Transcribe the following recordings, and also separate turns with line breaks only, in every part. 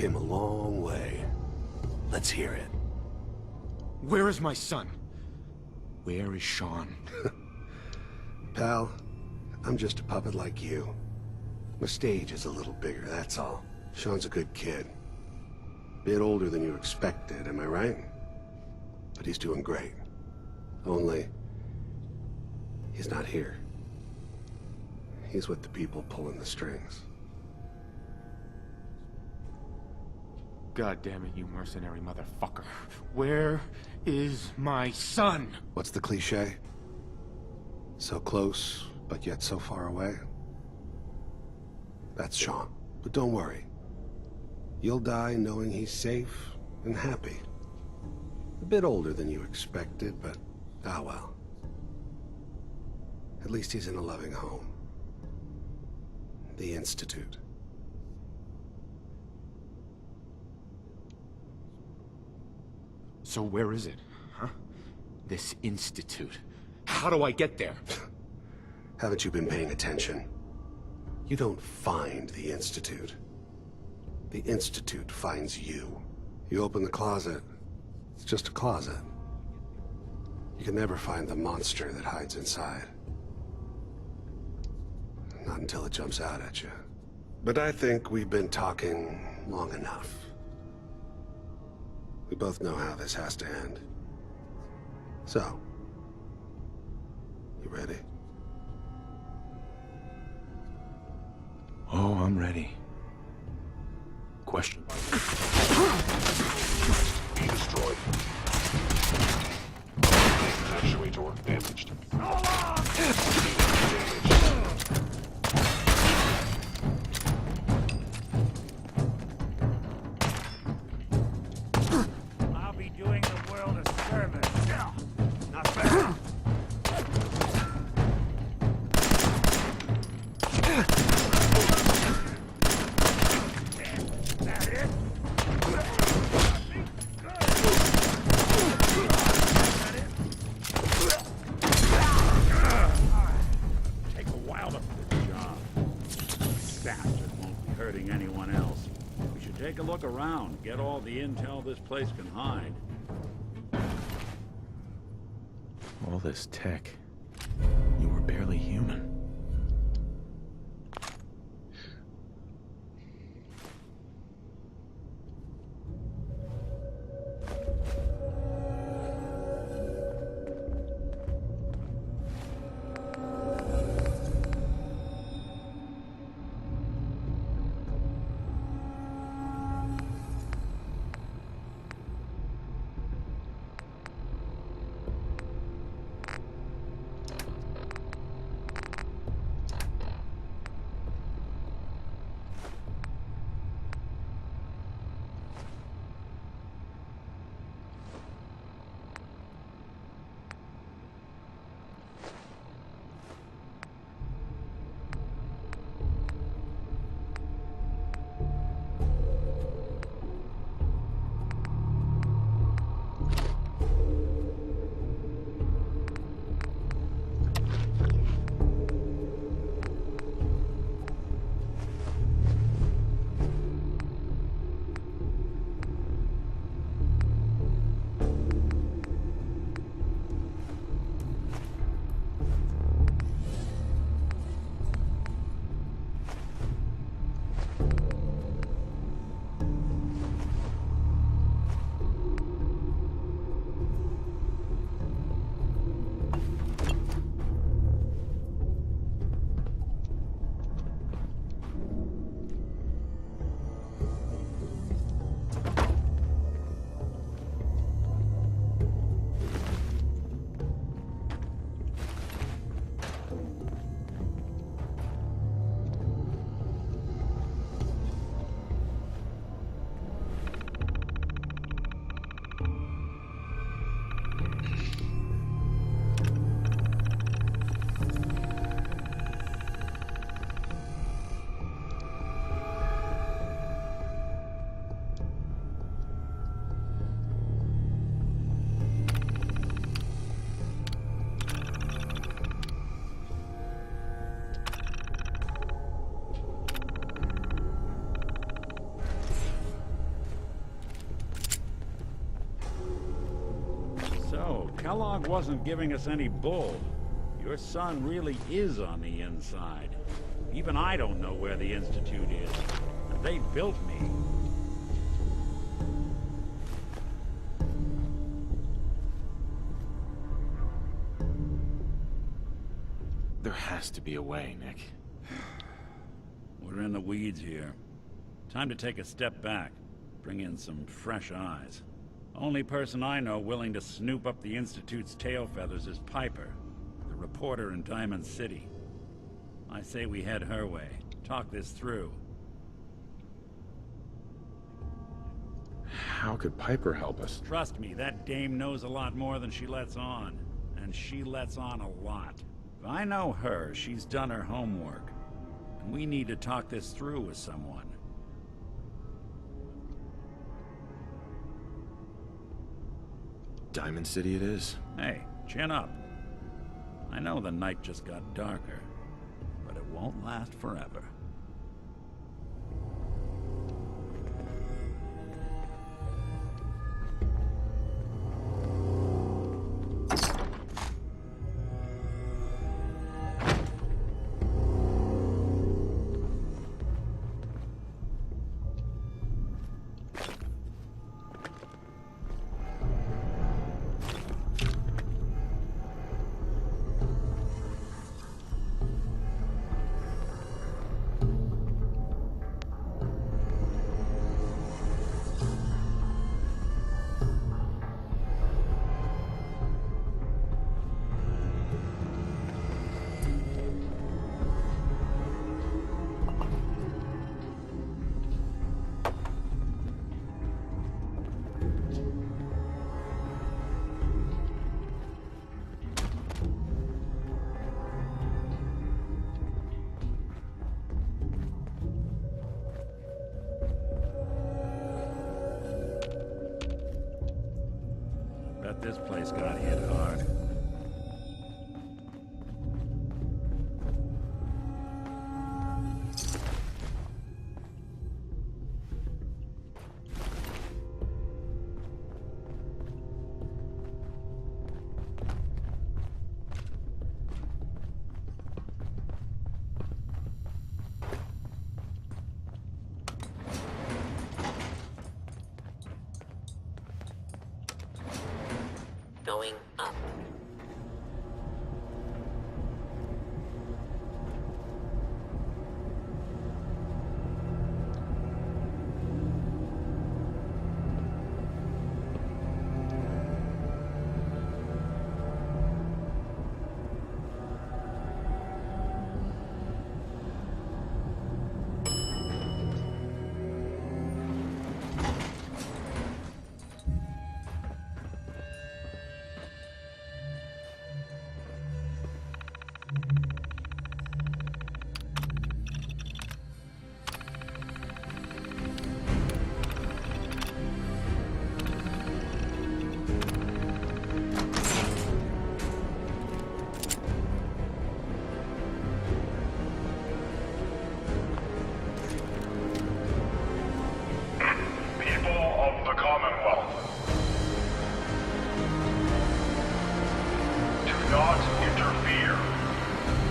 came a long way. Let's hear it.
Where is my son? Where is Sean?
Pal, I'm just a puppet like you. My stage is a little bigger, that's all. Sean's a good kid. Bit older than you expected, am I right? But he's doing great. Only, he's not here. He's with the people pulling the strings.
God damn it, you mercenary motherfucker. Where is my son?
What's the cliche? So close, but yet so far away? That's Sean. But don't worry. You'll die knowing he's safe and happy. A bit older than you expected, but ah well. At least he's in a loving home. The Institute.
So where is it, huh? This institute. How do I get there?
Haven't you been paying attention? You don't find the Institute. The Institute finds you. You open the closet, it's just a closet. You can never find the monster that hides inside. Not until it jumps out at you. But I think we've been talking long enough. We both know how this has to end. So, you ready?
Oh, I'm ready. Question.
Be destroyed. Actuator damaged.
I'll be doing the world a service. Not bad. That it? Take a while to finish the job. Bastard won't be hurting anyone else. We should take a look around, get all the intel this place can hide.
All this tech. You were barely human.
log wasn't giving us any bull. Your son really is on the inside. Even I don't know where the Institute is. And they built me.
There has to be a way, Nick.
We're in the weeds here. Time to take a step back. Bring in some fresh eyes. Only person I know willing to snoop up the Institute's tail feathers is Piper, the reporter in Diamond City. I say we head her way. Talk this through.
How could Piper help us?
Trust me, that dame knows a lot more than she lets on. And she lets on a lot. If I know her, she's done her homework. And we need to talk this through with someone.
Diamond City it is.
Hey, chin up. I know the night just got darker, but it won't last forever. Bet this place got hit hard.
Going up.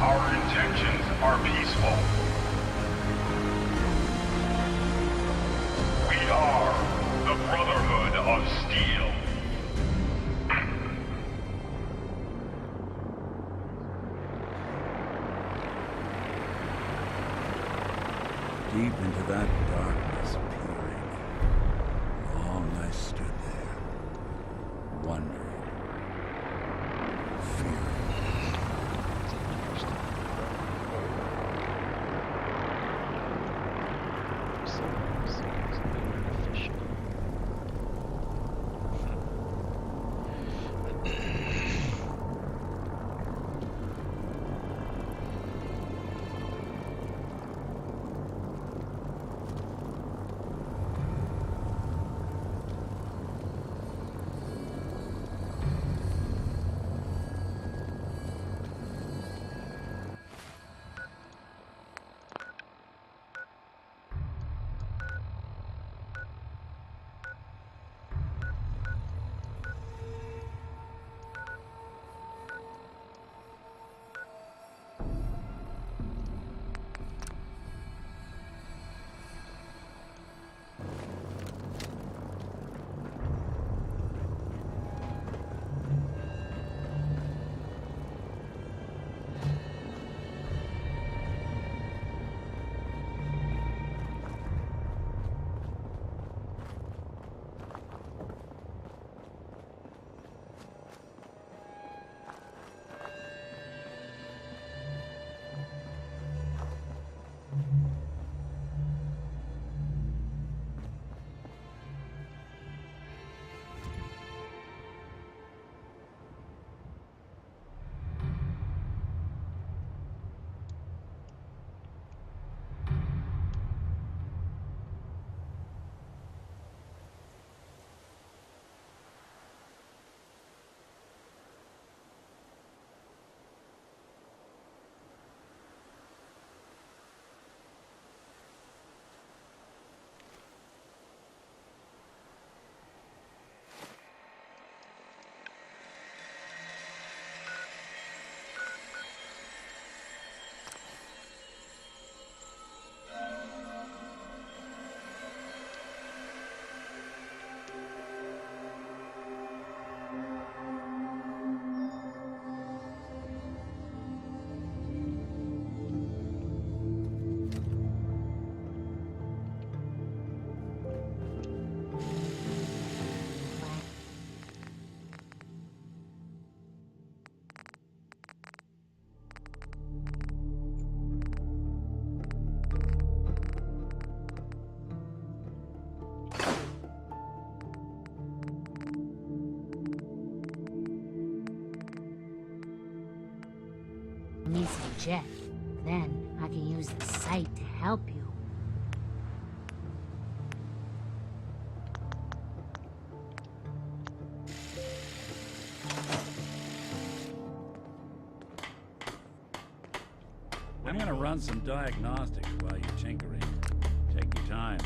Our intentions are peaceful. We are the Brotherhood of Steel.
Deep into that darkness peering. Long I stood there, wondering, fearing.
need some jet. Then I can use the sight to help you.
I'm gonna run some diagnostics while you're tinkering. Take your time.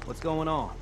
What's going on?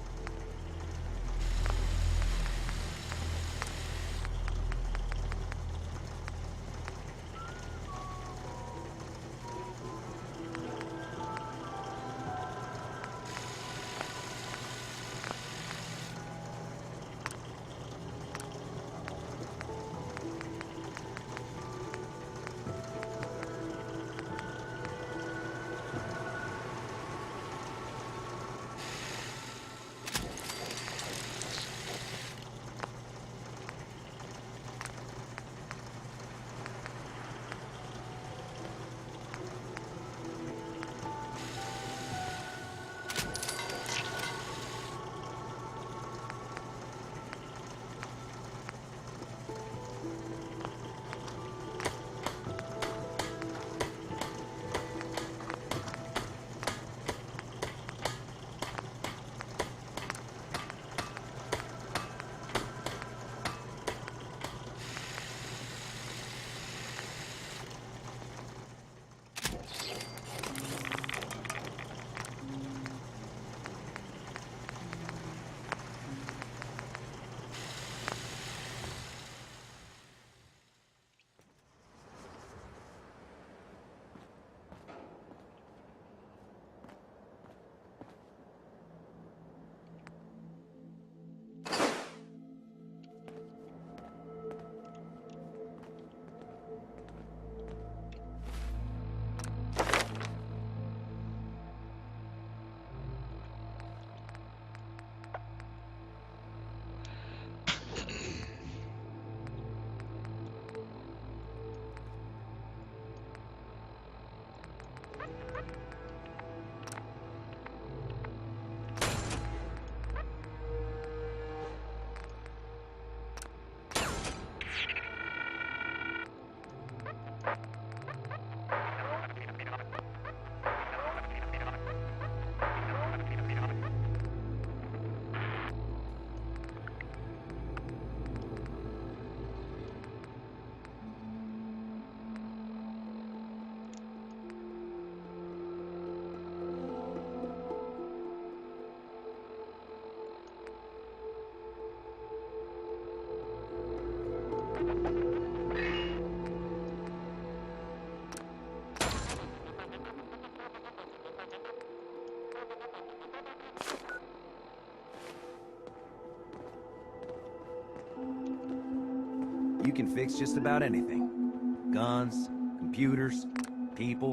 You can fix just about anything. Guns, computers, people.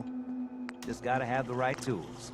Just gotta have the right tools.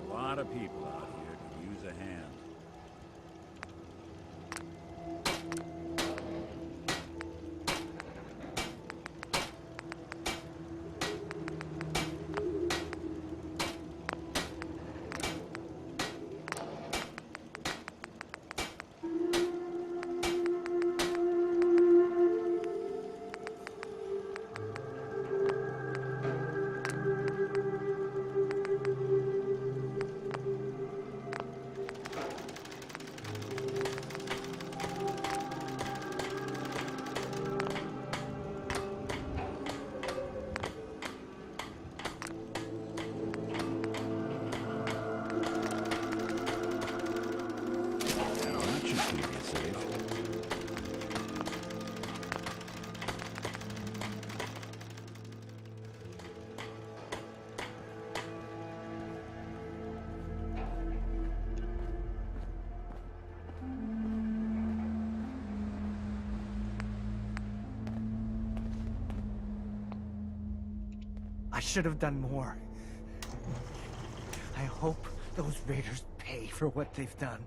A lot of people out here could use a hand. That should keep you safe.
I should have done more. I hope those raiders pay for what they've done.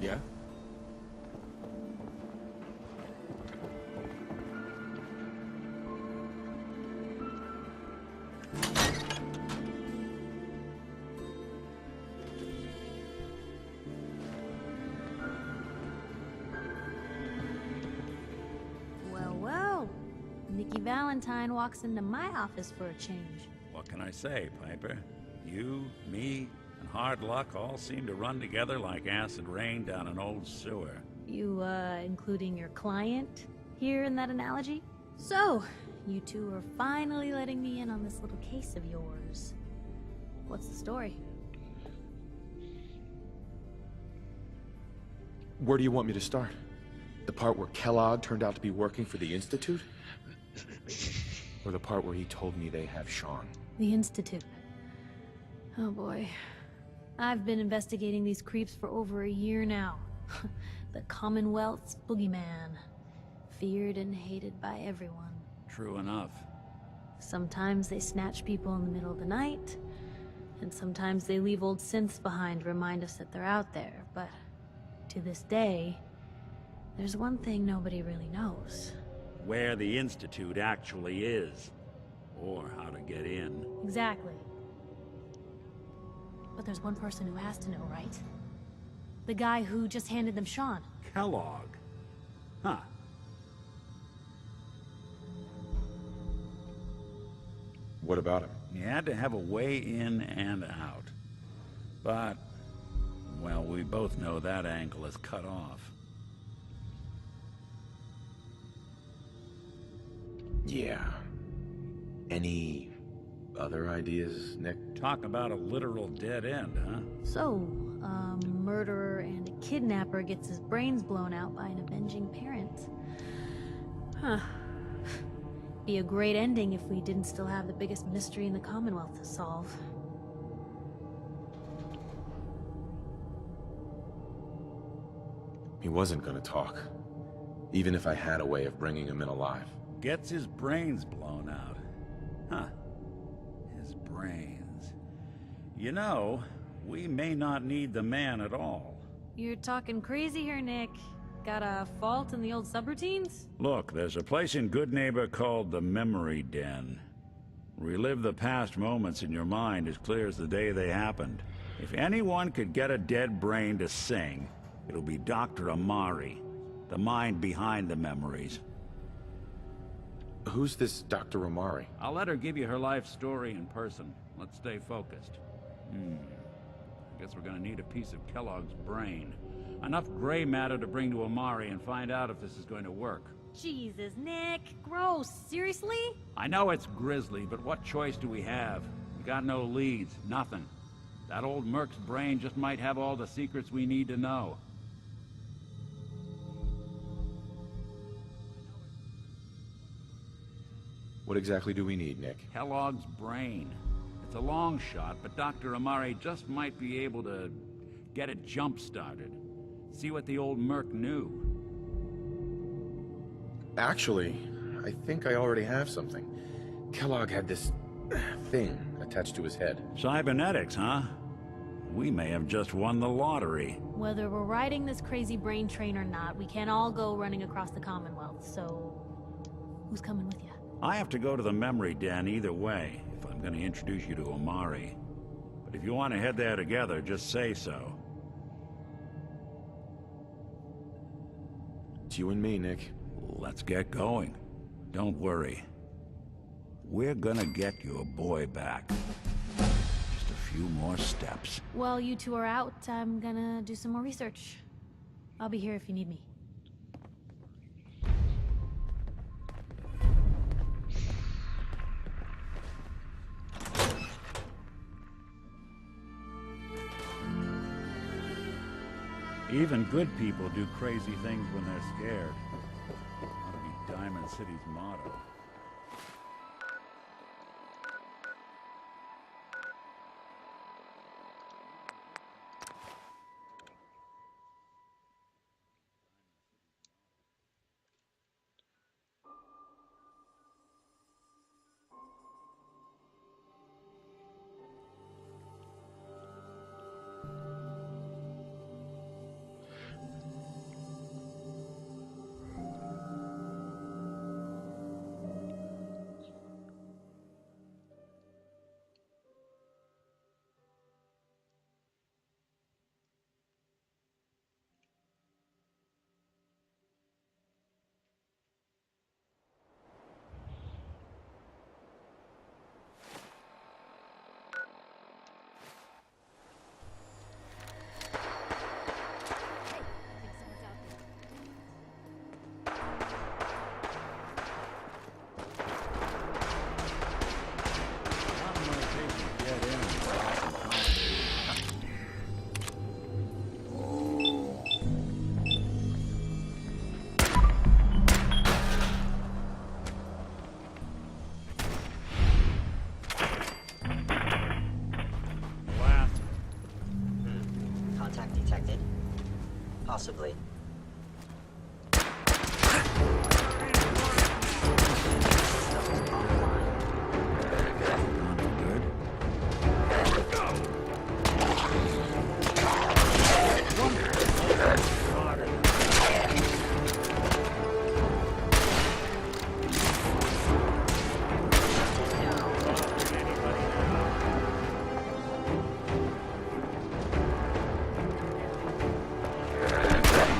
Yeah?
Well, well. Nikki Valentine walks into my office for a change.
What can I say, Piper? You, me, and hard luck all seem to run together like acid rain down an old sewer.
You, including your client here in that analogy? So, you two are finally letting me in on this little case of yours. What's the story?
Where do you want me to start? The part where Kellogg turned out to be working for the Institute? Or the part where he told me they have Sean?
The Institute. Oh boy. I've been investigating these creeps for over a year now. The Commonwealth's boogeyman. Feared and hated by everyone.
True enough.
Sometimes they snatch people in the middle of the night, and sometimes they leave old synths behind to remind us that they're out there, but to this day, there's one thing nobody really knows.
Where the Institute actually is. Or how to get in.
Exactly. But there's one person who has to know, right? The guy who just handed them Sean.
Kellogg. Huh.
What about him?
He had to have a way in and out. But, well, we both know that angle is cut off.
Yeah. Any other ideas, Nick?
Talk about a literal dead end, huh?
So, a murderer and a kidnapper gets his brains blown out by an avenging parent. Huh. Be a great ending if we didn't still have the biggest mystery in the Commonwealth to solve.
He wasn't gonna talk. Even if I had a way of bringing him in alive.
Gets his brains blown out. Huh. His brains. You know, we may not need the man at all.
You're talking crazy here, Nick. Got a fault in the old subroutines?
Look, there's a place in Good Neighbor called the Memory Den. Relive the past moments in your mind as clear as the day they happened. If anyone could get a dead brain to sing, it'll be Dr. Amari, the mind behind the memories.
Who's this Dr. Amari?
I'll let her give you her life story in person. Let's stay focused. I guess we're gonna need a piece of Kellogg's brain. Enough gray matter to bring to Amari and find out if this is going to work.
Jesus, Nick. Gross. Seriously?
I know it's grisly, but what choice do we have? We got no leads, nothing. That old Merc's brain just might have all the secrets we need to know.
What exactly do we need, Nick?
Kellogg's brain. It's a long shot, but Dr. Amari just might be able to get it jump-started. See what the old Merc knew.
Actually, I think I already have something. Kellogg had this thing attached to his head.
Cybernetics, huh? We may have just won the lottery.
Whether we're riding this crazy brain train or not, we can't all go running across the Commonwealth, so... who's coming with you?
I have to go to the Memory Den either way, if I'm going to introduce you to Amari. But if you want to head there together, just say so.
It's you and me, Nick.
Let's get going. Don't worry. We're gonna get your boy back. Just a few more steps.
While you two are out, I'm gonna do some more research. I'll be here if you need me.
Even good people do crazy things when they're scared. Ought to be Diamond City's motto.
Possibly.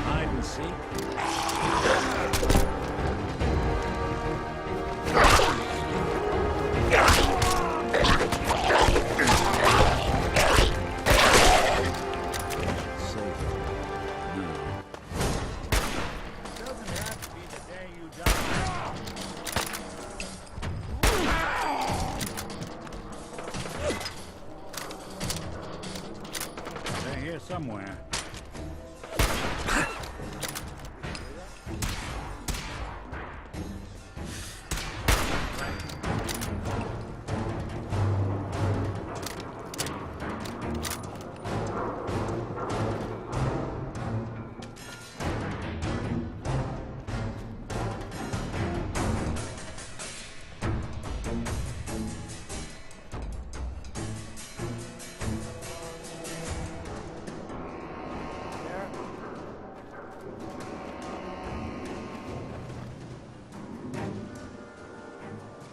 Hide and seek. Safe. No. Doesn't have to be the day you die. They're here somewhere.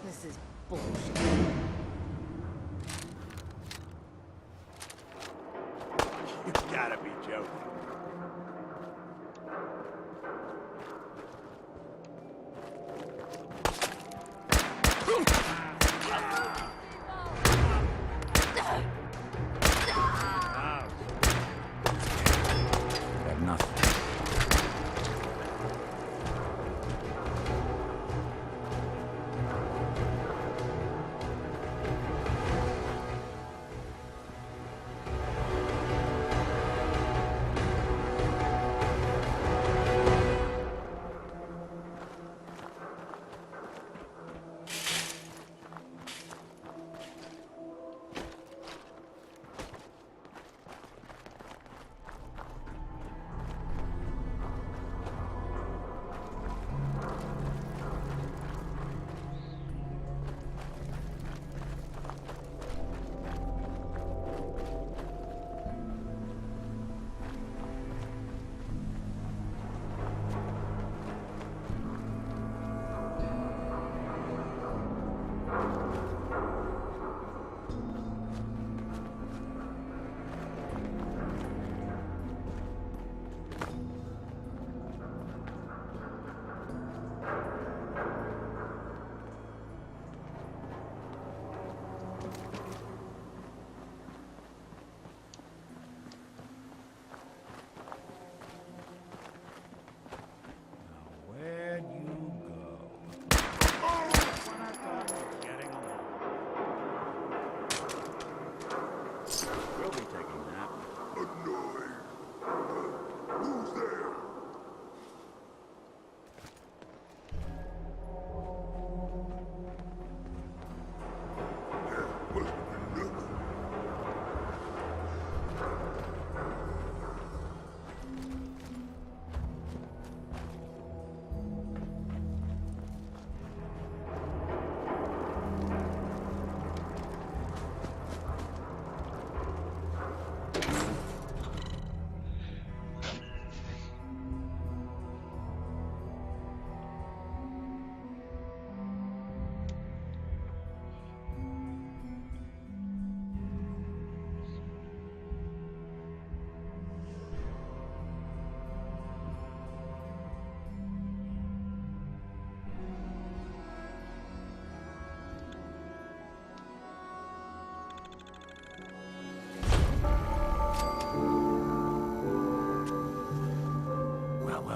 This is bullshit.
You gotta be joking.
Got nothing. Where'd you go? We're not done getting along. We'll be taking that.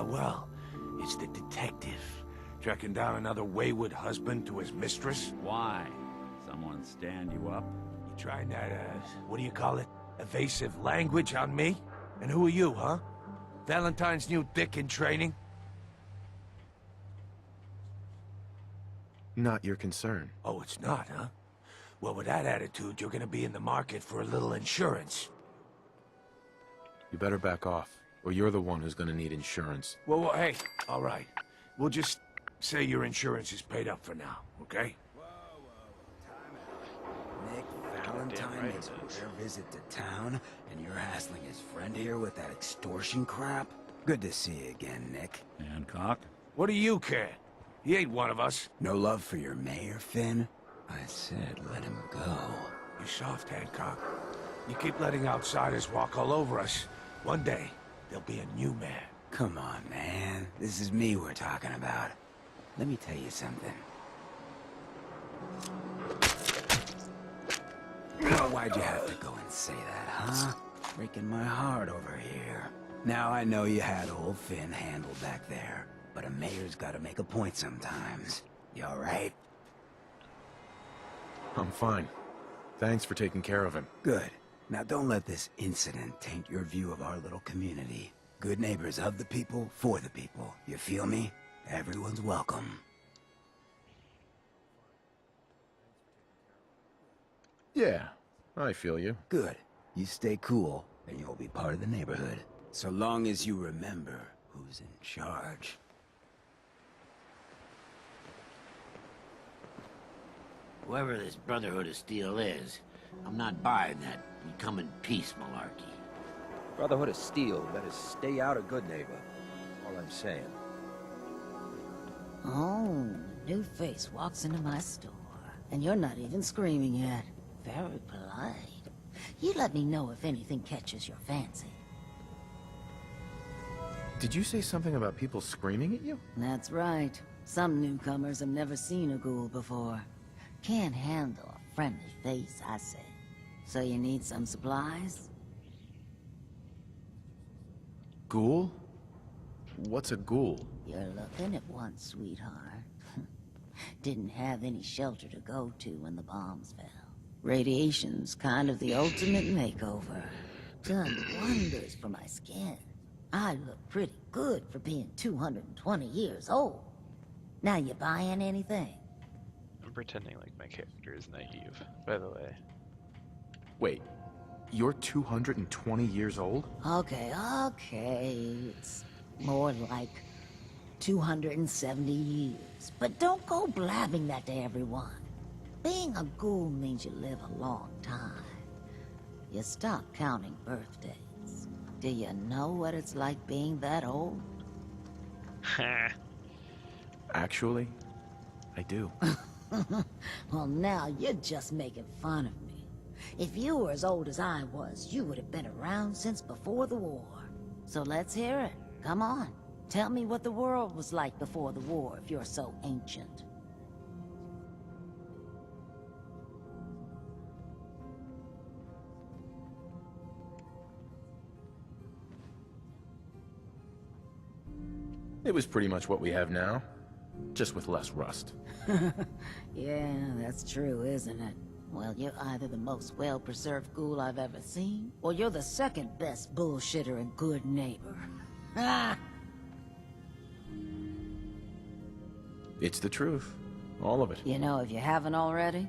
Well, it's the detective. Tracking down another wayward husband to his mistress.
Why? Someone stand you up?
You trying that, what do you call it? Evasive language on me? And who are you, huh? Valentine's new dick in training?
Not your concern.
Oh, it's not, huh? Well, with that attitude, you're gonna be in the market for a little insurance.
You better back off. or you're the one who's gonna need insurance.
Well, hey, all right. We'll just say your insurance is paid up for now, okay?
Nick Valentine makes a rare visit to town, and you're hassling his friend here with that extortion crap? Good to see you again, Nick.
Hancock?
What do you care? He ain't one of us.
No love for your mayor, Finn? I said let him go.
You soft, Hancock. You keep letting outsiders walk all over us. One day, there'll be a new mayor.
Come on, man. This is me we're talking about. Let me tell you something. Why'd you have to go and say that, huh? Breaking my heart over here. Now I know you had old Finn handled back there, but a mayor's gotta make a point sometimes. You alright?
I'm fine. Thanks for taking care of him.
Good. Now don't let this incident taint your view of our little community. Good neighbors of the people, for the people. You feel me? Everyone's welcome.
Yeah, I feel you.
Good. You stay cool, and you'll be part of the neighborhood. So long as you remember who's in charge.
Whoever this Brotherhood of Steel is, I'm not buying that we come in peace malarkey.
Brotherhood of Steel better stay out of Good Neighbor. All I'm saying.
Oh, new face walks into my store, and you're not even screaming yet. Very polite. You let me know if anything catches your fancy.
Did you say something about people screaming at you?
That's right. Some newcomers have never seen a ghoul before. Can't handle a friendly face, I say. So you need some supplies?
Ghoul? What's a ghoul?
You're looking at one, sweetheart. Didn't have any shelter to go to when the bombs fell. Radiation's kind of the ultimate makeover. Done wonders for my skin. I look pretty good for being 220 years old. Now you buying anything?
I'm pretending like my character is naive, by the way.
Wait, you're 220 years old?
Okay. It's more like 270 years. But don't go blabbing that to everyone. Being a ghoul means you live a long time. You stop counting birthdays. Do you know what it's like being that old?
Actually, I do.
Well, now you're just making fun of me. If you were as old as I was, you would have been around since before the war. So let's hear it. Come on. Tell me what the world was like before the war if you're so ancient.
It was pretty much what we have now, just with less rust.
Yeah, that's true, isn't it? Well, you're either the most well-preserved ghoul I've ever seen, or you're the second best bullshitter and good neighbor. Ah!
It's the truth. All of it.
You know, if you haven't already,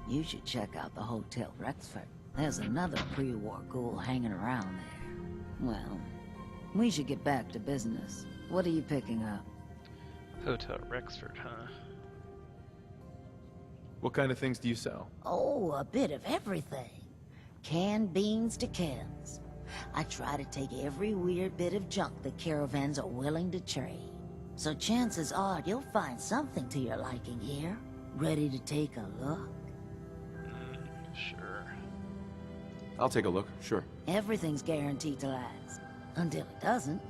you should check out the Hotel Rexford. There's another pre-war ghoul hanging around there. Well, we should get back to business. What are you picking up?
Hotel Rexford, huh?
What kind of things do you sell?
Oh, a bit of everything. Canned beans to chems. I try to take every weird bit of junk the caravans are willing to trade. So chances are you'll find something to your liking here. Ready to take a look?
Sure.
I'll take a look, sure.
Everything's guaranteed to last. Until it doesn't.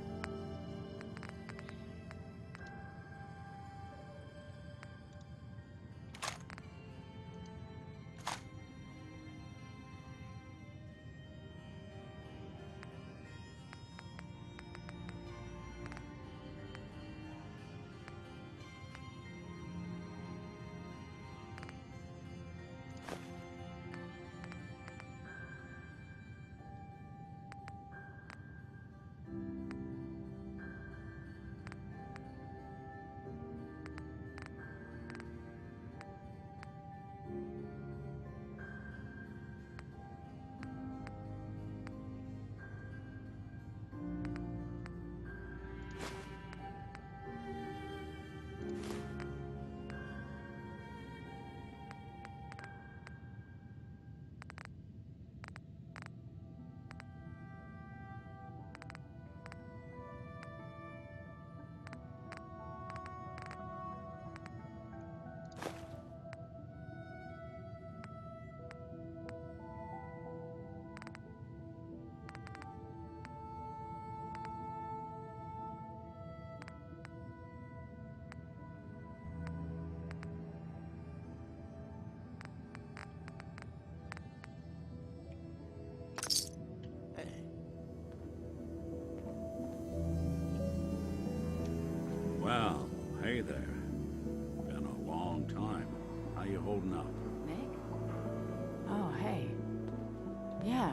Yeah,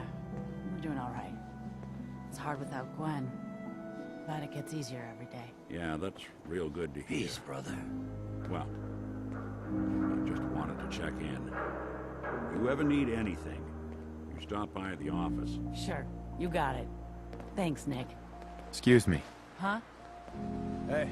we're doing all right. It's hard without Gwen, but it gets easier every day.
Yeah, that's real good to hear.
Peace, brother.
Well, I just wanted to check in. If you ever need anything, you stop by the office.
Sure, you got it. Thanks, Nick.
Excuse me.
Huh?
Hey.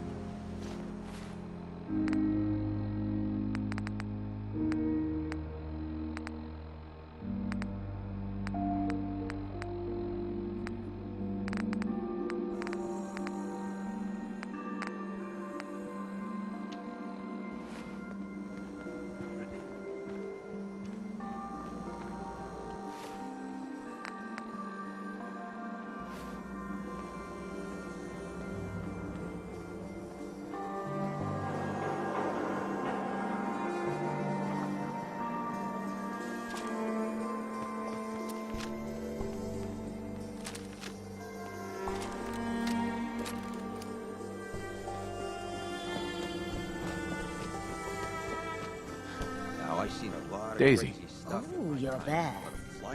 Now, I've seen a lot of
Daisy.
crazy stuff.
Oh, you're back.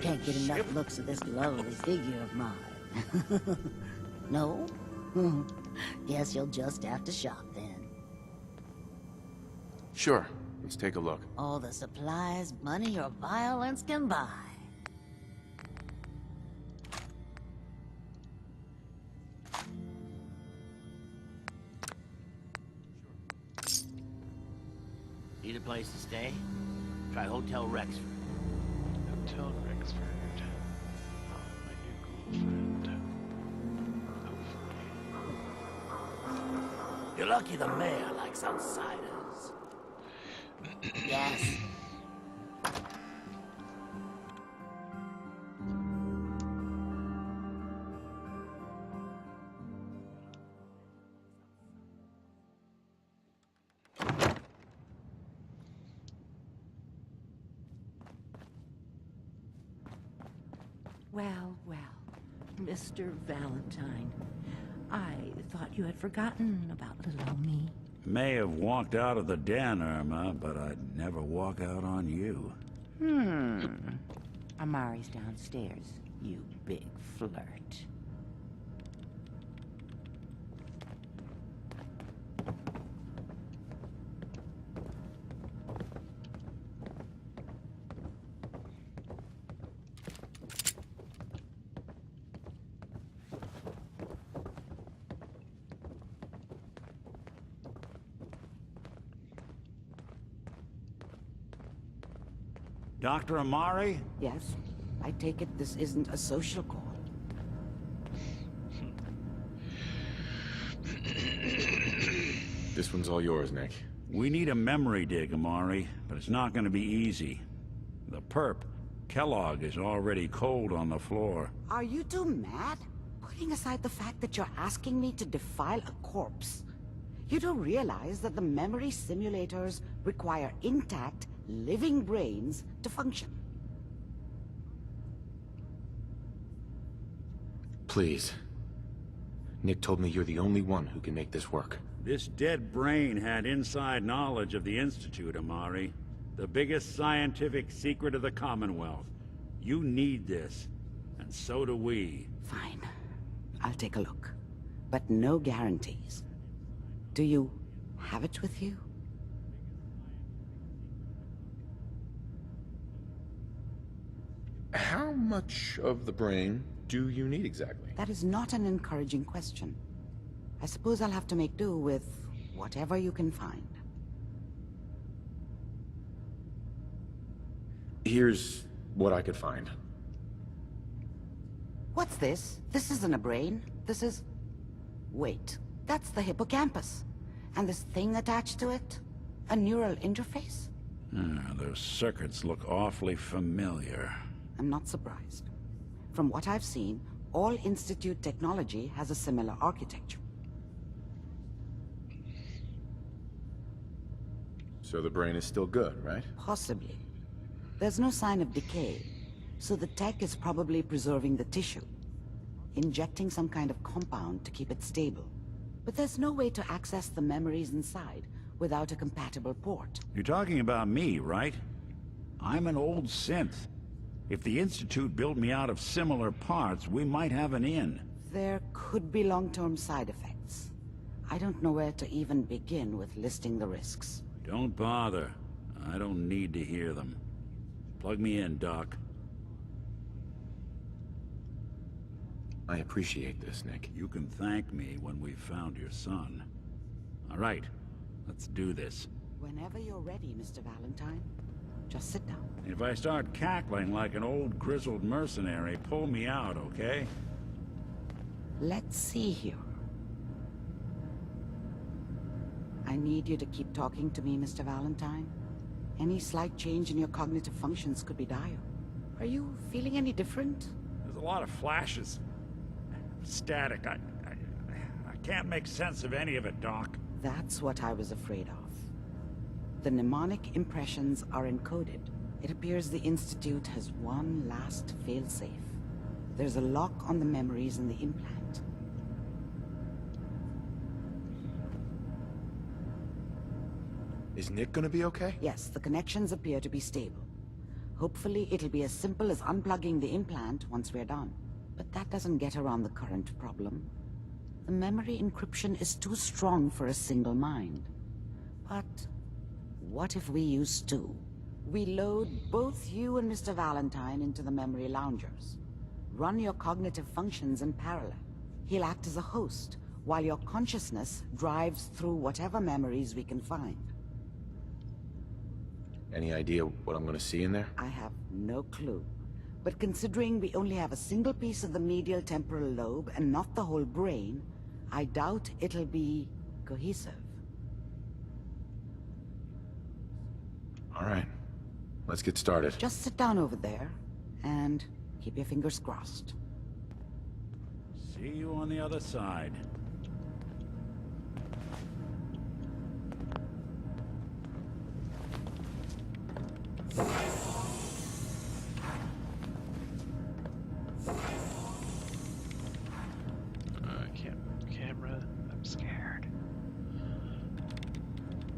Can't get enough looks at this lovely figure of mine. No? Guess you'll just have to shop then.
Sure. Let's take a look.
All the supplies money or violence can buy.
Need a place to stay? Try Hotel Rexford.
Hotel Rexford. Oh, my new cool friend. Hopefully.
You're lucky the mayor likes outsiders.
Yes.
Well, well, Mr. Valentine. I thought you had forgotten about little old me.
May have walked out of the den, Irma, but I'd never walk out on you.
Amari's downstairs, you big flirt.
Dr. Amari?
Yes, I take it this isn't a social call.
This one's all yours, Nick.
We need a memory dig, Amari, but it's not going to be easy. The perp, Kellogg, is already cold on the floor.
Are you two mad? Putting aside the fact that you're asking me to defile a corpse, you don't realize that the memory simulators require intact, living brains to function.
Please. Nick told me you're the only one who can make this work.
This dead brain had inside knowledge of the Institute, Amari. The biggest scientific secret of the Commonwealth. You need this, and so do we.
Fine. I'll take a look. But no guarantees. Do you have it with you?
How much of the brain do you need exactly?
That is not an encouraging question. I suppose I'll have to make do with whatever you can find.
Here's what I could find.
What's this? This isn't a brain. This is... Wait, that's the hippocampus. And this thing attached to it? A neural interface?
Those circuits look awfully familiar.
I'm not surprised. From what I've seen, all Institute technology has a similar architecture.
So the brain is still good, right?
Possibly. There's no sign of decay, so the tech is probably preserving the tissue, injecting some kind of compound to keep it stable. But there's no way to access the memories inside without a compatible port.
You're talking about me, right? I'm an old synth. If the Institute built me out of similar parts, we might have an in.
There could be long-term side effects. I don't know where to even begin with listing the risks.
Don't bother. I don't need to hear them. Plug me in, Doc.
I appreciate this, Nick.
You can thank me when we've found your son. All right, let's do this.
Whenever you're ready, Mr. Valentine. Just sit down.
If I start cackling like an old grizzled mercenary, pull me out, okay?
Let's see here. I need you to keep talking to me, Mr. Valentine. Any slight change in your cognitive functions could be dire. Are you feeling any different?
There's a lot of flashes. Static. I can't make sense of any of it, Doc.
That's what I was afraid of. The mnemonic impressions are encoded. It appears the Institute has one last failsafe. There's a lock on the memories in the implant.
Is Nick gonna be okay?
Yes, the connections appear to be stable. Hopefully, it'll be as simple as unplugging the implant once we're done. But that doesn't get around the current problem. The memory encryption is too strong for a single mind. But what if we use two? We load both you and Mr. Valentine into the memory loungers. Run your cognitive functions in parallel. He'll act as a host, while your consciousness drives through whatever memories we can find.
Any idea what I'm gonna see in there?
I have no clue. But considering we only have a single piece of the medial temporal lobe and not the whole brain, I doubt it'll be cohesive.
All right, let's get started.
Just sit down over there and keep your fingers crossed.
See you on the other side.
Camera, I'm scared.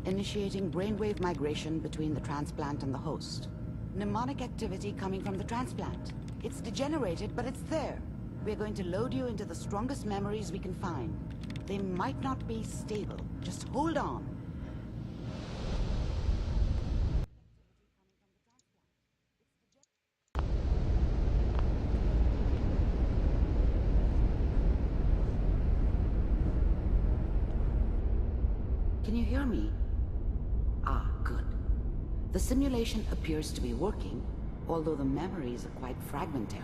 Initiating brainwave migration between the transplant and the host. Mnemonic activity coming from the transplant. It's degenerated, but it's there. We're going to load you into the strongest memories we can find. They might not be stable. Just hold on. Can you hear me? Ah, good. The simulation appears to be working, although the memories are quite fragmentary.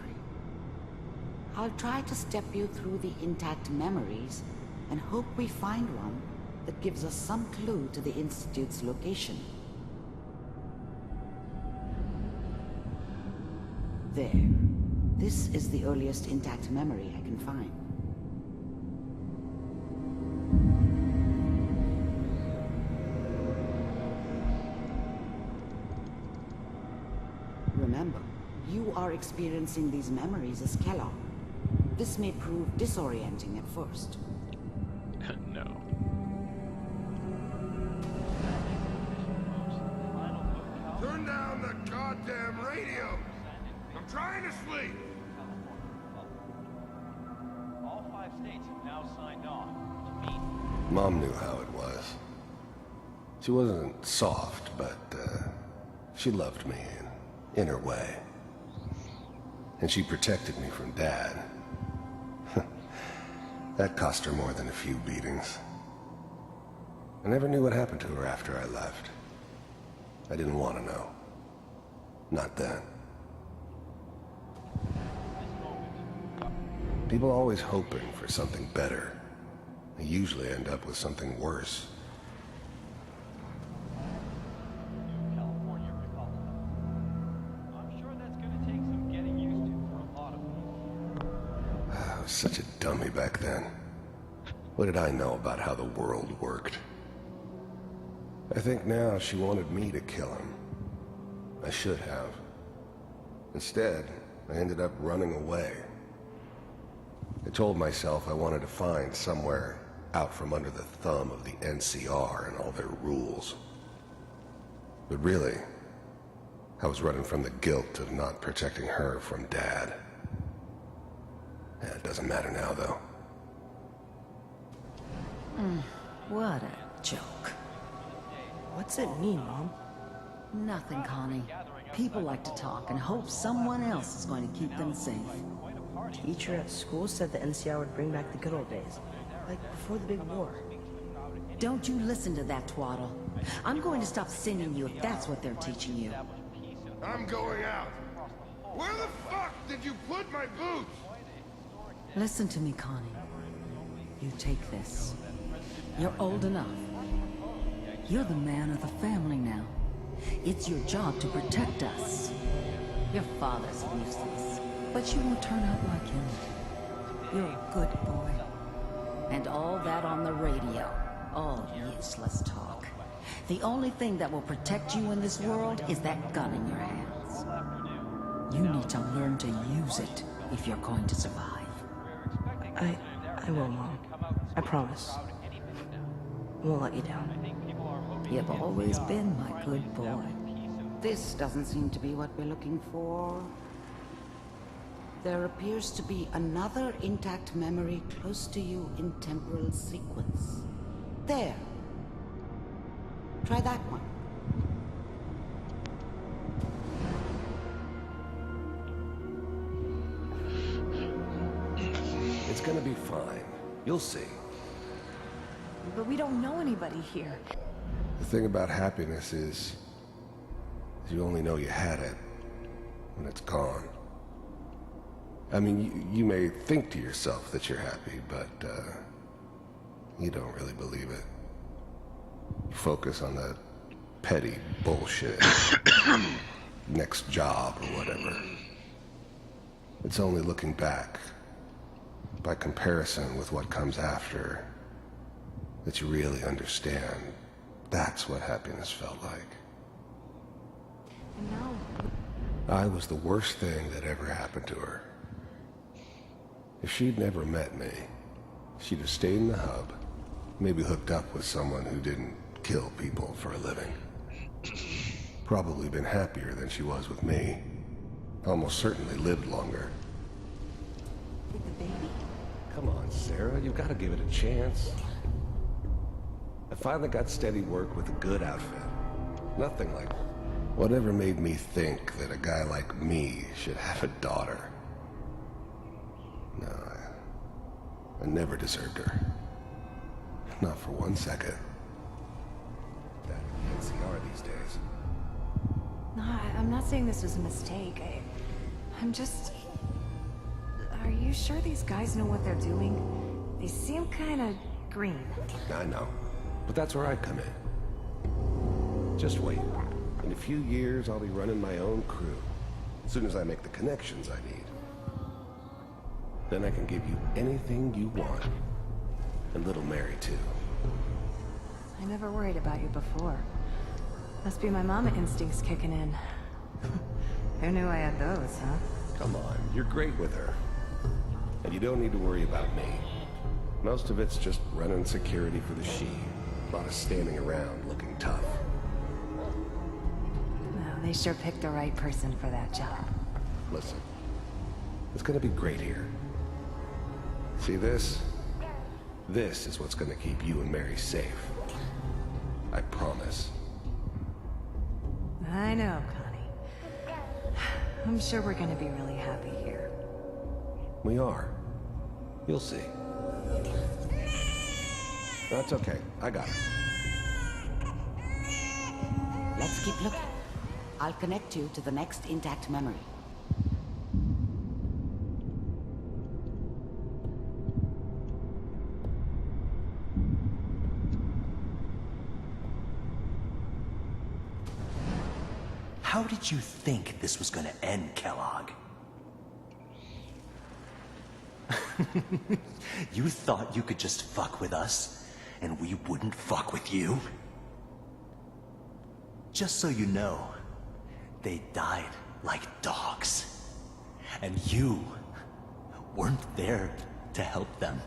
I'll try to step you through the intact memories and hope we find one that gives us some clue to the Institute's location. There. This is the earliest intact memory I can find. Remember, you are experiencing these memories as Kellogg. This may prove disorienting at first.
No.
Turn down the goddamn radio! I'm trying to sleep!
All 5 states have now signed on.
Mom knew how it was. She wasn't soft, but she loved me in her way. And she protected me from Dad. That cost her more than a few beatings. I never knew what happened to her after I left. I didn't want to know. Not then. People are always hoping for something better. They usually end up with something worse. I was such a dummy back then. What did I know about how the world worked? I think now she wanted me to kill him. I should have. Instead, I ended up running away. I told myself I wanted to find somewhere out from under the thumb of the NCR and all their rules. But really, I was running from the guilt of not protecting her from Dad. Yeah, it doesn't matter now, though.
What a joke.
What's it mean, Mom?
Nothing, Connie. People like to talk and hope someone else is going to keep them safe.
Teacher at school said the NCR would bring back the good old days. Like before the big war.
Don't you listen to that twaddle. I'm going to stop singing you if that's what they're teaching you.
I'm going out. Where the fuck did you put my boots?
Listen to me, Connie. You take this. You're old enough. You're the man of the family now. It's your job to protect us. Your father's useless, but you won't turn out like him. You're a good boy. And all that on the radio. All useless talk. The only thing that will protect you in this world is that gun in your hands. You need to learn to use it if you're going to survive.
I will, Mom. I promise. I won't let you down.
You've always been my good boy.
This doesn't seem to be what we're looking for. There appears to be another intact memory close to you in temporal sequence. There. Try that one.
It's gonna be fine. You'll see.
But we don't know anybody here.
The thing about happiness is you only know you had it when it's gone. I mean, you may think to yourself that you're happy, but you don't really believe it. You focus on that petty bullshit. Next job or whatever. It's only looking back, by comparison with what comes after, that you really understand. That's what happiness felt like.
And now...
I was the worst thing that ever happened to her. If she'd never met me, she'd have stayed in the hub, maybe hooked up with someone who didn't kill people for a living. Probably been happier than she was with me. Almost certainly lived longer.
With the baby?
Come on, Sarah, you've got to give it a chance. I finally got steady work with a good outfit. Nothing like whatever made me think that a guy like me should have a daughter. No, I never deserved her. Not for 1 second. That NCR these days.
No, I'm not saying this was a mistake. I'm just... Are you sure these guys know what they're doing? They seem kinda green.
I know. But that's where I come in. Just wait. In a few years, I'll be running my own crew. As soon as I make the connections I need. Then I can give you anything you want. And little Mary, too.
I never worried about you before. Must be my mama instincts kicking in. Who knew I had those, huh?
Come on, you're great with her. And you don't need to worry about me. Most of it's just running security for the She. A lot of standing around looking tough.
Well, they sure picked the right person for that job.
Listen, it's gonna be great here. See this? This is what's gonna keep you and Mary safe. I promise.
I know, Connie. I'm sure we're gonna be really happy here.
We are. You'll see. That's okay. I got it.
Let's keep looking. I'll connect you to the next intact memory.
How did you think this was gonna end, Kellogg? You thought you could just fuck with us, and we wouldn't fuck with you? Just so you know, they died like dogs. And you weren't there to help them.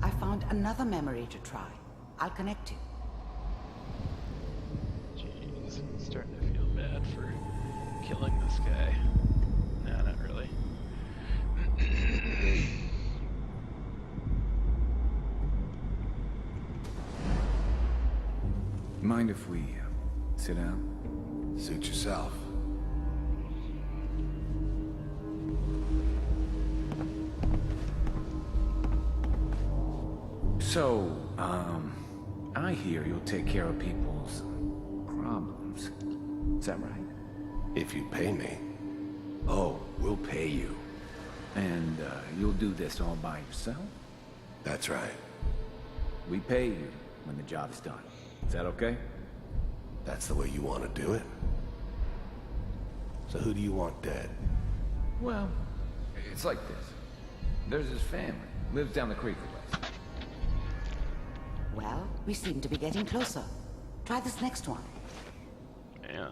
I found another memory to try. I'll connect you.
Jeez, I'm starting to feel bad for killing this guy. Nah, not really.
Mind if we sit down?
Suit yourself.
So, I hear you'll take care of people's problems. Is that right?
If you pay me.
Oh, we'll pay you. And, you'll do this all by yourself?
That's right.
We pay you when the job's done. Is that okay?
That's the way you want to do it? So who do you want dead?
Well, it's like this. There's his family. Lives down the creek a ways.
Well, we seem to be getting closer. Try this next one.
Man,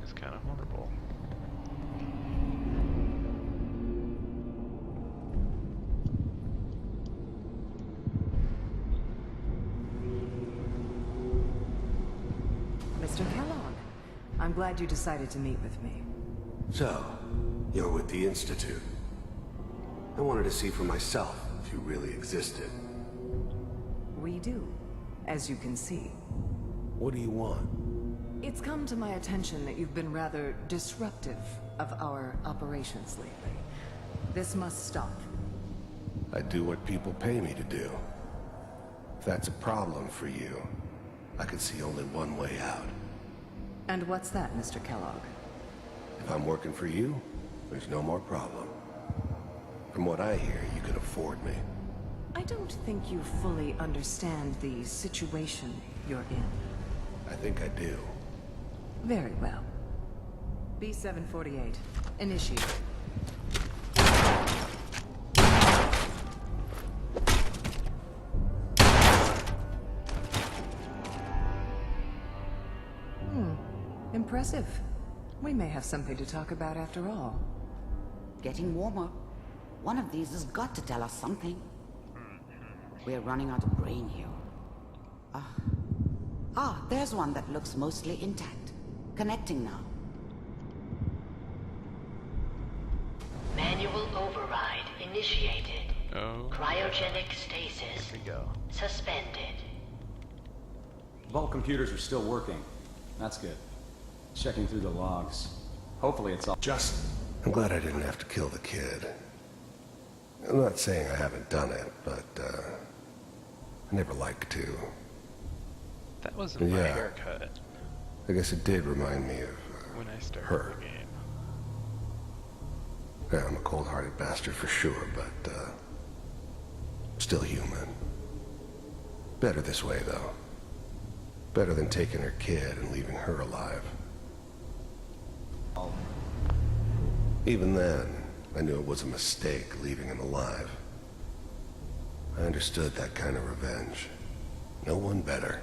it's kind of horrible.
Mr. Kellogg, I'm glad you decided to meet with me.
So, you're with the Institute. I wanted to see for myself if you really existed.
We do, as you can see.
What do you want?
It's come to my attention that you've been rather disruptive of our operations lately. This must stop.
I do what people pay me to do. If that's a problem for you, I could see only one way out.
And what's that, Mr. Kellogg?
If I'm working for you, there's no more problem. From what I hear, you can afford me.
I don't think you fully understand the situation you're in.
I think I do.
Very well. B-748, initiate. Impressive. We may have something to talk about after all.
Getting warmer. One of these has got to tell us something. We're running out of brain here. There's one that looks mostly intact. Connecting now.
Manual override initiated.
Oh.
Cryogenic stasis
Here we go.
suspended.
Vault computers are still working. That's good. Checking through the logs. Hopefully it's all...
I'm glad I didn't have to kill the kid. I'm not saying I haven't done it, but, I never like to.
That wasn't my
Yeah.
haircut
I guess it did remind me of
when I started
her.
the game.
Yeah, I'm a cold-hearted bastard for sure, but, still human. Better this way, though. Better than taking her kid and leaving her alive. Even then, I knew it was a mistake leaving him alive. I understood that kind of revenge. No one better.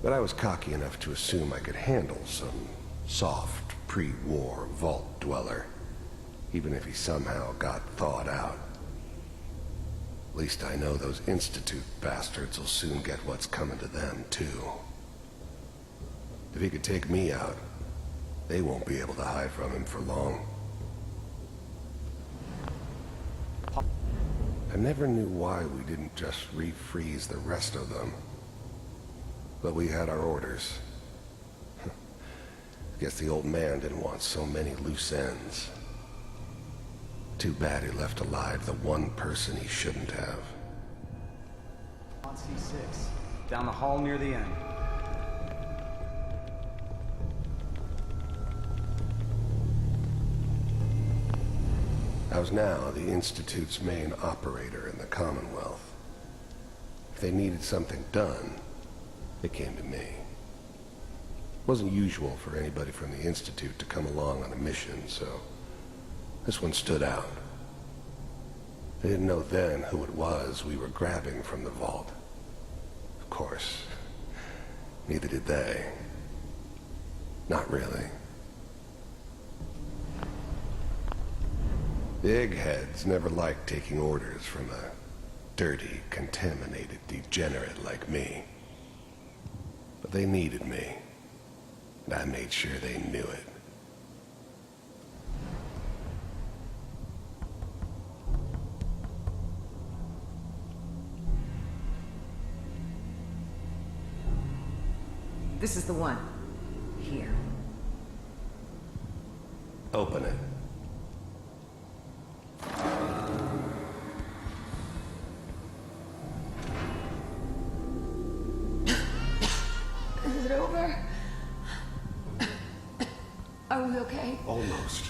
But I was cocky enough to assume I could handle some soft, pre-war vault dweller, even if he somehow got thawed out. At least I know those Institute bastards will soon get what's coming to them, too. If he could take me out, they won't be able to hide from him for long. I never knew why we didn't just refreeze the rest of them. But we had our orders. Guess the old man didn't want so many loose ends. Too bad he left alive the one person he shouldn't have.
On C6. Down the hall near the end.
I was now the Institute's main operator in the Commonwealth. If they needed something done, they came to me. It wasn't usual for anybody from the Institute to come along on a mission, so this one stood out. They didn't know then who it was we were grabbing from the vault. Of course, neither did they. Not really. The eggheads never liked taking orders from a dirty, contaminated degenerate like me. But they needed me, and I made sure they knew it.
This is the one. Here.
Open it.
Is it over? Are we okay?
Almost.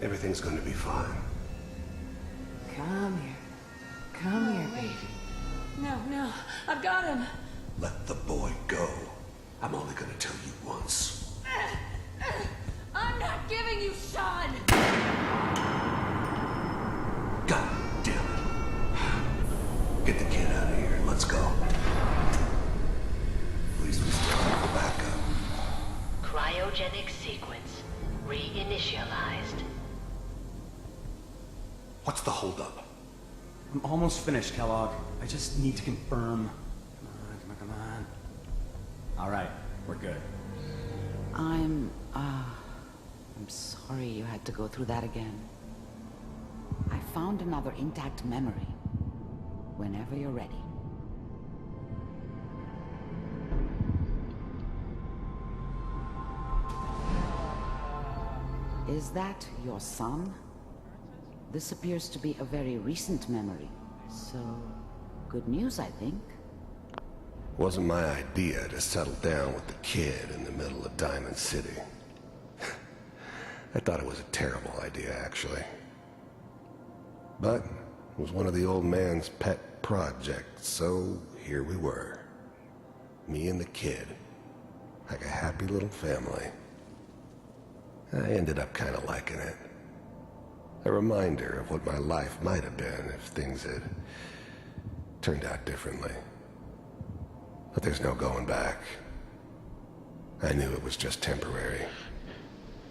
Everything's going to be fine.
Come here. Come here, baby.
No, I've got him.
Let the boy go. I'm only going to tell you once.
I'm not giving you Sean!
God damn it. Get the kid out of here. Let's go. At least we still have the backup.
Cryogenic sequence reinitialized.
What's the holdup?
I'm almost finished, Kellogg. I just need to confirm. Come on. All right, we're good.
I'm sorry you had to go through that again. I found another intact memory. Whenever you're ready. Is that your son? This appears to be a very recent memory. So, good news, I think.
Wasn't my idea to settle down with the kid in the middle of Diamond City. I thought it was a terrible idea, actually. But it was one of the old man's pet projects, so here we were. Me and the kid. Like a happy little family. I ended up kind of liking it. A reminder of what my life might have been if things had turned out differently. But there's no going back. I knew it was just temporary.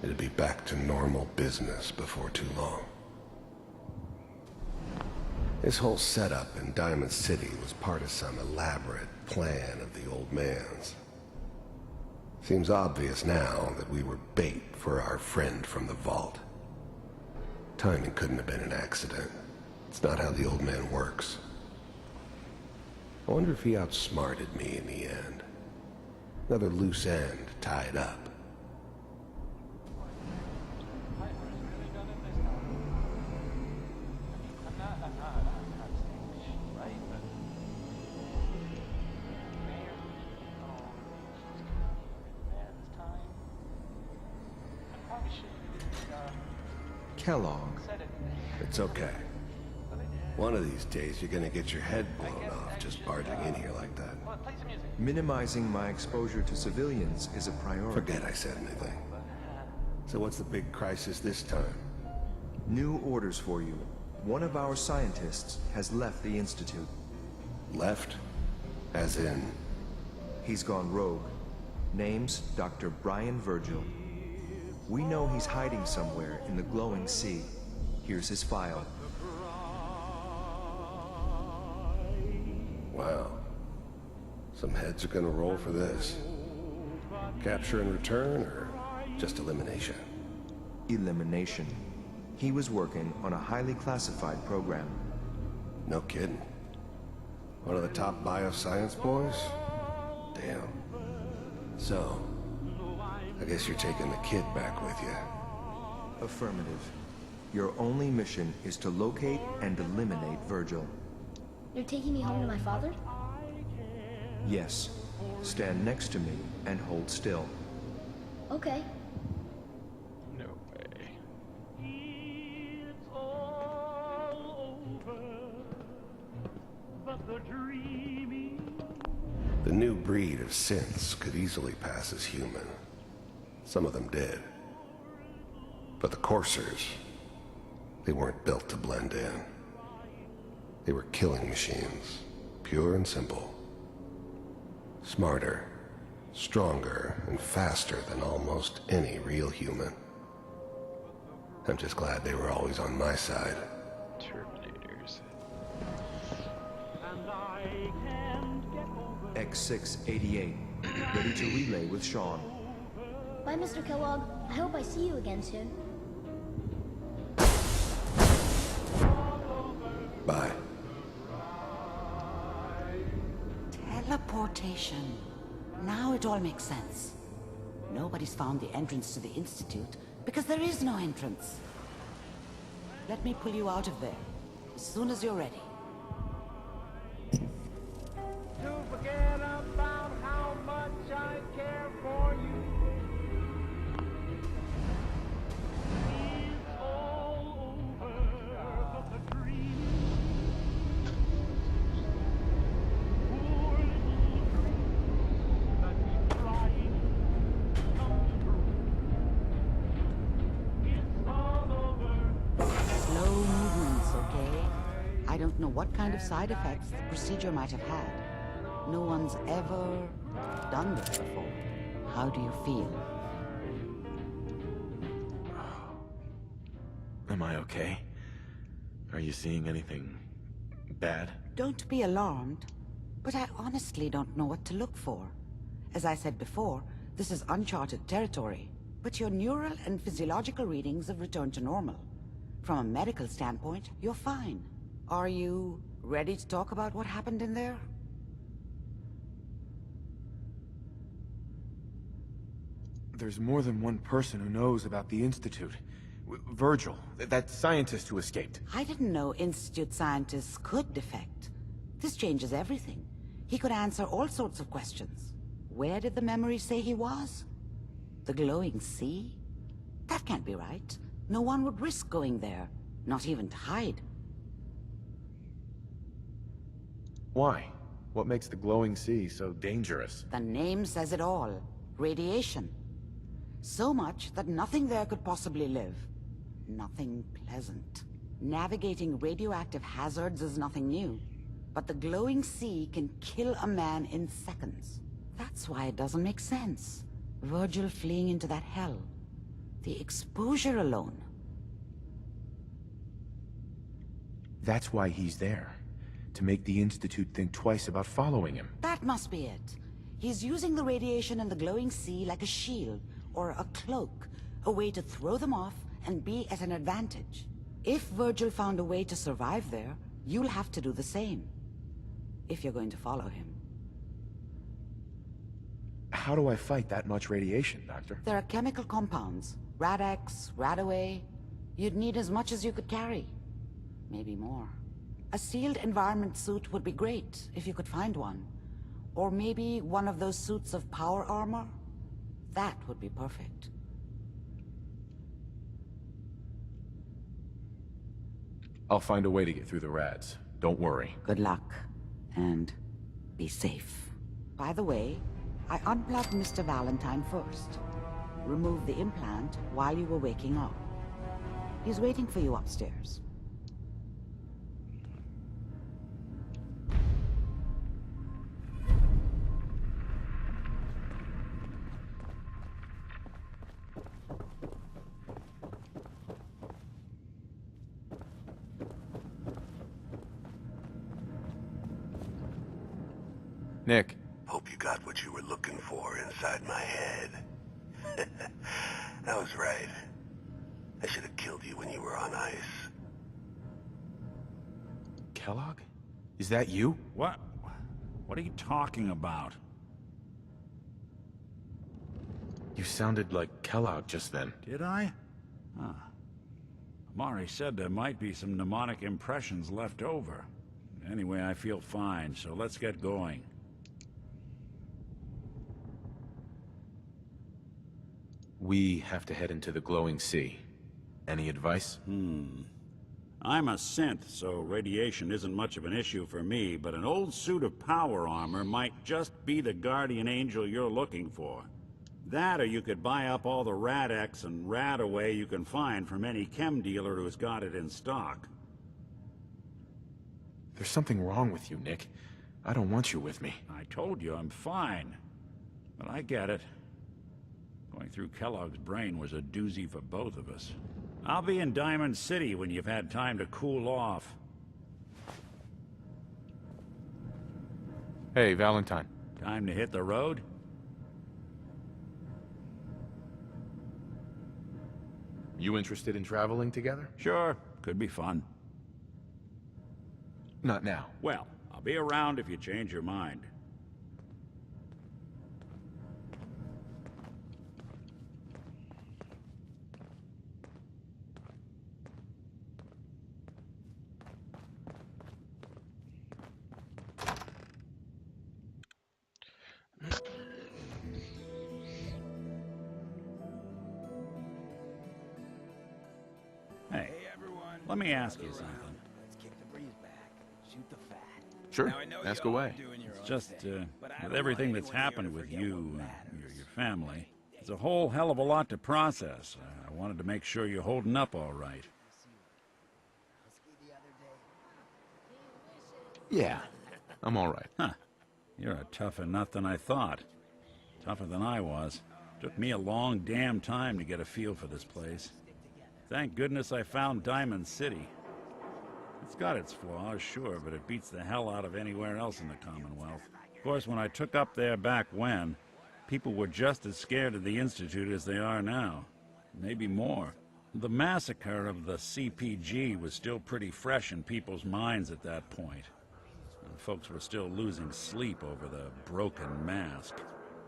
It'd be back to normal business before too long. This whole setup in Diamond City was part of some elaborate plan of the old man's. Seems obvious now that we were bait for our friend from the vault. Timing couldn't have been an accident. It's not how the old man works. I wonder if he outsmarted me in the end. Another loose end tied up.
Kellogg.
It's okay. One of these days, you're gonna get your head blown off just barging in here like that.
Minimizing my exposure to civilians is a priority.
Forget I said anything. So what's the big crisis this time?
New orders for you. One of our scientists has left the Institute.
Left? As in?
He's gone rogue. Name's Dr. Brian Virgil. We know he's hiding somewhere in the glowing sea. Here's his file.
Wow. Some heads are gonna roll for this. Capture and return, or just elimination?
Elimination. He was working on a highly classified program.
No kidding. One of the top bioscience boys? Damn. So, I guess you're taking the kid back with you.
Affirmative. Your only mission is to locate and eliminate Virgil.
You're taking me home to my father?
Yes. Stand next to me and hold still.
Okay.
No way.
The new breed of synths could easily pass as human. Some of them did. But the coursers, they weren't built to blend in. They were killing machines, pure and simple. Smarter, stronger, and faster than almost any real human. I'm just glad they were always on my side.
Terminators.
X688, ready to relay with Sean.
Bye, Mr. Kellogg. I hope I see you again soon.
Bye.
Teleportation. Now it all makes sense. Nobody's found the entrance to the Institute because there is no entrance. Let me pull you out of there as soon as you're ready.
To forget about how much I care for you. It's all over, but the dream. Poor little dream that we trying come true. It's all over.
Slow movements, okay? I don't know what kind of side effects the procedure might have had. No one's ever done this before. How do you feel?
Am I okay? Are you seeing anything bad?
Don't be alarmed, but I honestly don't know what to look for. As I said before, this is uncharted territory, but your neural and physiological readings have returned to normal. From a medical standpoint, you're fine. Are you ready to talk about what happened in there?
There's more than one person who knows about the Institute. Virgil, that scientist who escaped.
I didn't know Institute scientists could defect. This changes everything. He could answer all sorts of questions. Where did the memory say he was? The glowing sea? That can't be right. No one would risk going there, not even to hide.
Why? What makes the glowing sea so dangerous?
The name says it all. Radiation. So much that nothing there could possibly live. Nothing pleasant. Navigating radioactive hazards is nothing new. But the glowing sea can kill a man in seconds. That's why it doesn't make sense. Virgil fleeing into that hell. The exposure alone.
That's why he's there. To make the Institute think twice about following him.
That must be it. He's using the radiation in the glowing sea like a shield, or a cloak, a way to throw them off and be at an advantage. If Virgil found a way to survive there, you'll have to do the same. If you're going to follow him.
How do I fight that much radiation, Doctor?
There are chemical compounds. Rad-X, Radaway. You'd need as much as you could carry. Maybe more. A sealed environment suit would be great, if you could find one. Or maybe one of those suits of power armor? That would be perfect.
I'll find a way to get through the rads. Don't worry.
Good luck. And be safe. By the way, I unplugged Mr. Valentine first. Removed the implant while you were waking up. He's waiting for you upstairs.
Nick.
Hope you got what you were looking for inside my head. I was right. I should have killed you when you were on ice.
Kellogg? Is that you?
What? What are you talking about?
You sounded like Kellogg just then.
Did I? Huh. Amari said there might be some mnemonic impressions left over. Anyway, I feel fine, so let's get going.
We have to head into the glowing sea. Any advice?
I'm a synth, so radiation isn't much of an issue for me, but an old suit of power armor might just be the guardian angel you're looking for. That, or you could buy up all the Rad-X and Radaway you can find from any chem dealer who's got it in stock.
There's something wrong with you, Nick. I don't want you with me.
I told you I'm fine. But I get it. Going through Kellogg's brain was a doozy for both of us. I'll be in Diamond City when you've had time to cool off.
Hey, Valentine.
Time to hit the road?
You interested in traveling together?
Sure, could be fun.
Not now.
Well, I'll be around if you change your mind. Hey, let me ask you something.
Let's kick the breeze back. Shoot the fat.
Sure, ask away.
It's just, with everything that's happened with you, your family, it's a whole hell of a lot to process. I wanted to make sure you're holding up all right.
Yeah, I'm all right.
Huh. You're a tougher nut than I thought. Tougher than I was. Took me a long damn time to get a feel for this place. Thank goodness I found Diamond City. It's got its flaws, sure, but it beats the hell out of anywhere else in the Commonwealth. Of course, when I took up there back when, people were just as scared of the Institute as they are now. Maybe more. The massacre of the CPG was still pretty fresh in people's minds at that point. And folks were still losing sleep over the broken mask.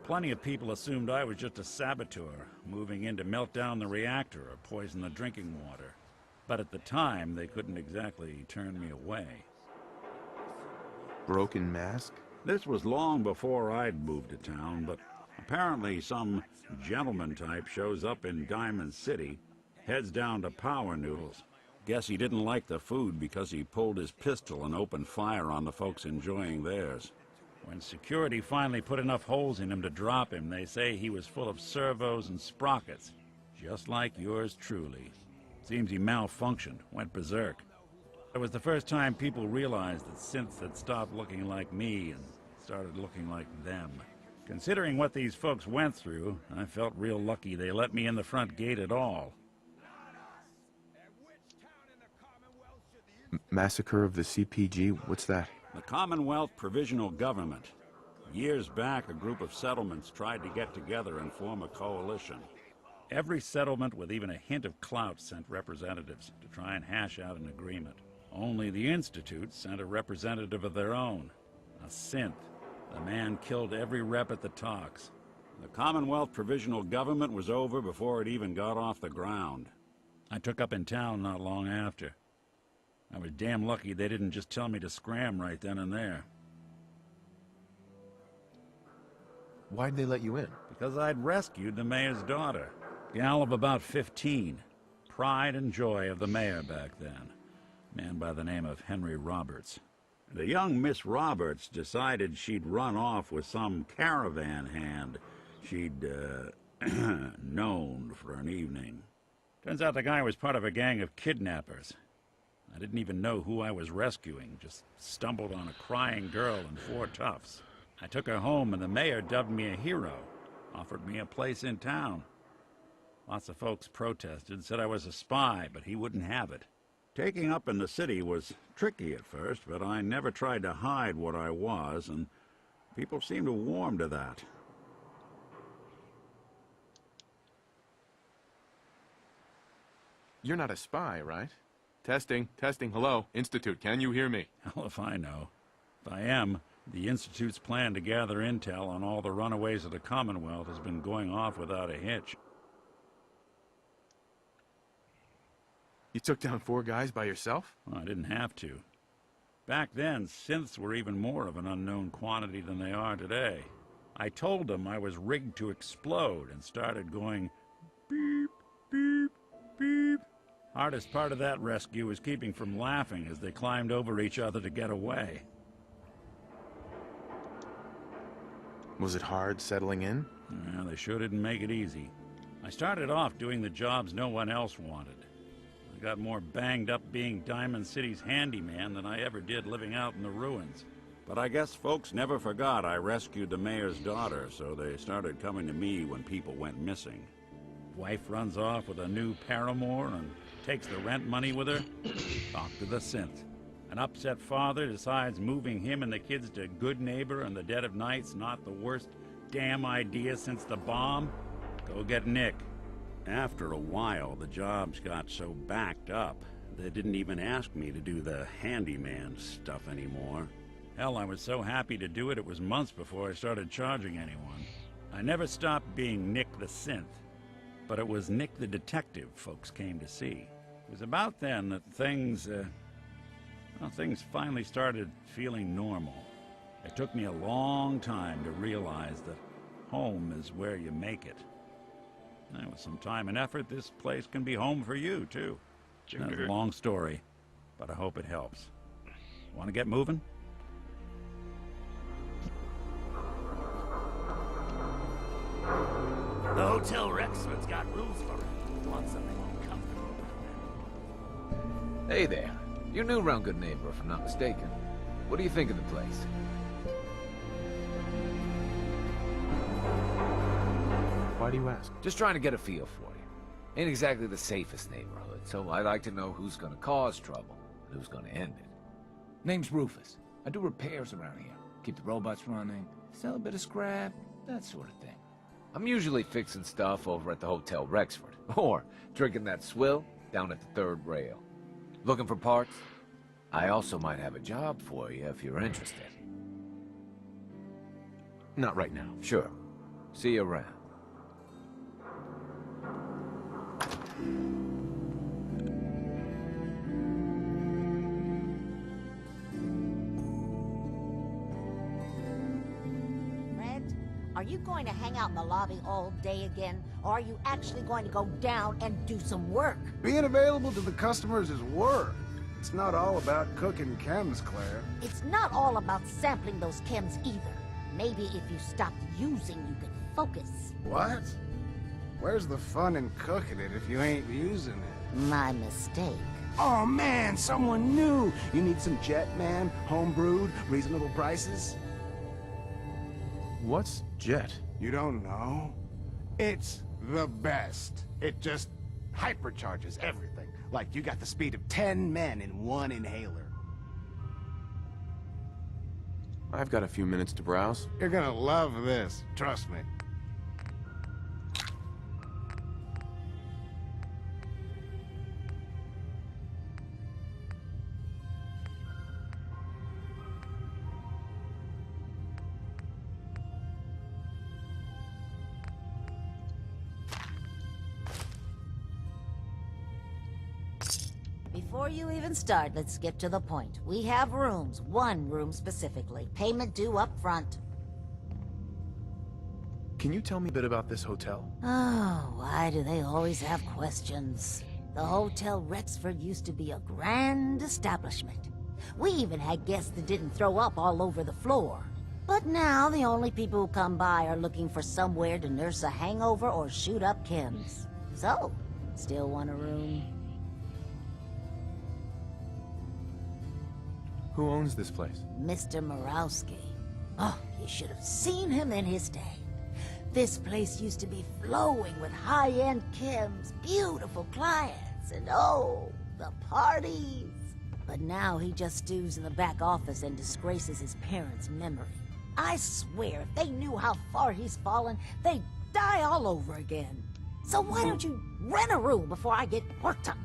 Plenty of people assumed I was just a saboteur, moving in to melt down the reactor or poison the drinking water. But at the time, they couldn't exactly turn me away.
Broken mask?
This was long before I'd moved to town, but apparently some gentleman type shows up in Diamond City, heads down to Power Noodles. Guess he didn't like the food because he pulled his pistol and opened fire on the folks enjoying theirs. When security finally put enough holes in him to drop him, they say he was full of servos and sprockets, just like yours truly. Seems he malfunctioned, went berserk. It was the first time people realized that synths had stopped looking like me and started looking like them. Considering what these folks went through, I felt real lucky they let me in the front gate at all.
Massacre of the CPG? What's that?
The Commonwealth Provisional Government. Years back, a group of settlements tried to get together and form a coalition. Every settlement with even a hint of clout sent representatives to try and hash out an agreement. Only the Institute sent a representative of their own, a synth. The man killed every rep at the talks. The Commonwealth Provisional Government was over before it even got off the ground. I took up in town not long after. I was damn lucky they didn't just tell me to scram right then and there.
Why'd they let you in?
Because I'd rescued the mayor's daughter. Gal of about 15. Pride and joy of the mayor back then. Man by the name of Henry Roberts. The young Miss Roberts decided she'd run off with some caravan hand she'd, known for an evening. Turns out the guy was part of a gang of kidnappers. I didn't even know who I was rescuing, just stumbled on a crying girl and 4 toughs. I took her home and the mayor dubbed me a hero, offered me a place in town. Lots of folks protested, said I was a spy, but he wouldn't have it. Taking up in the city was tricky at first, but I never tried to hide what I was, and people seemed to warm to that.
You're not a spy, right? Testing, hello, Institute, can you hear me?
Hell if I know. If I am, the Institute's plan to gather intel on all the runaways of the Commonwealth has been going off without a hitch.
You took down 4 guys by yourself?
Well, I didn't have to. Back then, synths were even more of an unknown quantity than they are today. I told them I was rigged to explode and started going beep, beep, beep. Hardest part of that rescue was keeping from laughing as they climbed over each other to get away.
Was it hard settling in?
Yeah, they sure didn't make it easy. I started off doing the jobs no one else wanted. I got more banged up being Diamond City's handyman than I ever did living out in the ruins. But I guess folks never forgot I rescued the mayor's daughter, so they started coming to me when people went missing. Wife runs off with a new paramour and takes the rent money with her. Talk to the synth. An upset father decides moving him and the kids to Good Neighbor in the dead of night's not the worst damn idea since the bomb? Go get Nick. After a while, the jobs got so backed up, they didn't even ask me to do the handyman stuff anymore. Hell, I was so happy to do it, it was months before I started charging anyone. I never stopped being Nick the Synth, but it was Nick the Detective folks came to see. It was about then that things finally started feeling normal. It took me a long time to realize that home is where you make it. And with some time and effort, this place can be home for you, too. That's a long story, but I hope it helps. Want to get moving?
The Hotel Rexford's got rooms for it. Want something more comfortable?
Hey there. You're new around Good Neighbor, if I'm not mistaken. What do you think of the place?
Why do you ask?
Just trying to get a feel for you. Ain't exactly the safest neighborhood, so I like to know who's gonna cause trouble and who's gonna end it. Name's Rufus. I do repairs around here. Keep the robots running, sell a bit of scrap, that sort of thing. I'm usually fixing stuff over at the Hotel Rexford, or drinking that swill down at the third rail. Looking for parts? I also might have a job for you if you're interested.
Not right now.
Sure. See you around.
Red, are you going to hang out in the lobby all day again? Or are you actually going to go down and do some work?
Being available to the customers is work. It's not all about cooking chems, Claire.
It's not all about sampling those chems either. Maybe if you stopped using, you could focus.
What? Where's the fun in cooking it if you ain't using it?
My mistake.
Oh man, someone new! You need some Jet, man? Homebrewed, reasonable prices?
What's Jet?
You don't know? It's the best. It just hypercharges everything. Like you got the speed of 10 men in one inhaler.
I've got a few minutes to browse.
You're gonna love this, trust me.
Before you even start, let's skip to the point. We have rooms, one room specifically. Payment due up front.
Can you tell me a bit about this hotel?
Oh, why do they always have questions? The Hotel Rexford used to be a grand establishment. We even had guests that didn't throw up all over the floor. But now the only people who come by are looking for somewhere to nurse a hangover or shoot up chems. So, still want a room?
Who owns this place?
Mr. Murawski. Oh, you should have seen him in his day. This place used to be flowing with high-end chems, beautiful clients, and oh, the parties. But now he just stews in the back office and disgraces his parents' memory. I swear, if they knew how far he's fallen, they'd die all over again. So why don't you rent a room before I get worked up?